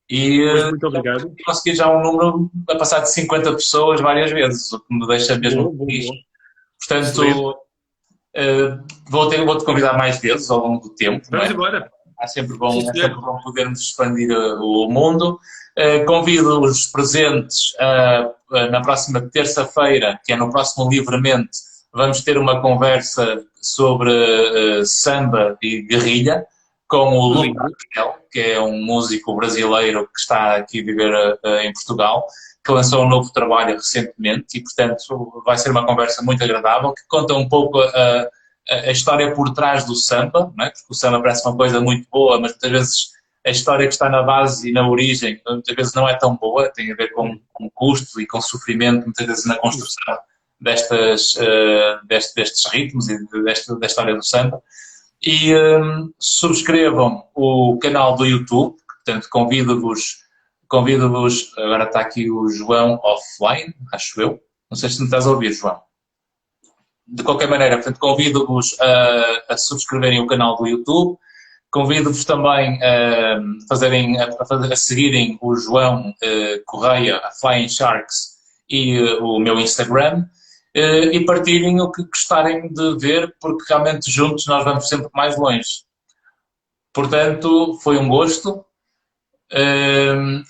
E muito obrigado. Consegui já um número a passar de 50 pessoas várias vezes, o que me deixa mesmo feliz. Portanto, vou-te convidar mais vezes ao longo do tempo. Vamos embora. É sempre bom podermos expandir o mundo. Convido os presentes na próxima terça-feira, que é no próximo Livremente, vamos ter uma conversa sobre samba e guerrilha com o Luke Raquel, que é um músico brasileiro que está aqui a viver em Portugal, que lançou um novo trabalho recentemente e, portanto, vai ser uma conversa muito agradável, que conta um pouco a história por trás do samba, não é? Porque o samba parece uma coisa muito boa, mas muitas vezes a história que está na base e na origem muitas vezes não é tão boa, tem a ver com custo e com sofrimento, muitas vezes na construção destes ritmos e da história do samba. E subscrevam o canal do YouTube, portanto convido-vos, agora está aqui o João offline, acho eu, não sei se me estás a ouvir, João. De qualquer maneira, portanto, convido-vos a subscreverem o canal do YouTube, convido-vos também a seguirem o João Correia, a Flying Sharks, e o meu Instagram. e partilhem o que gostarem de ver, porque realmente juntos nós vamos sempre mais longe. Portanto, foi um gosto.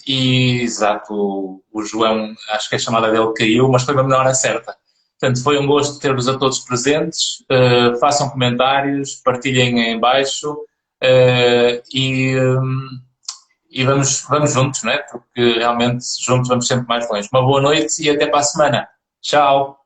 E, exato, o João, acho que a chamada dele caiu, mas foi mesmo na hora certa. Portanto, foi um gosto ter-vos a todos presentes. Façam comentários, partilhem em baixo e vamos juntos, né? Porque realmente juntos vamos sempre mais longe. Uma boa noite e até para a semana. Tchau!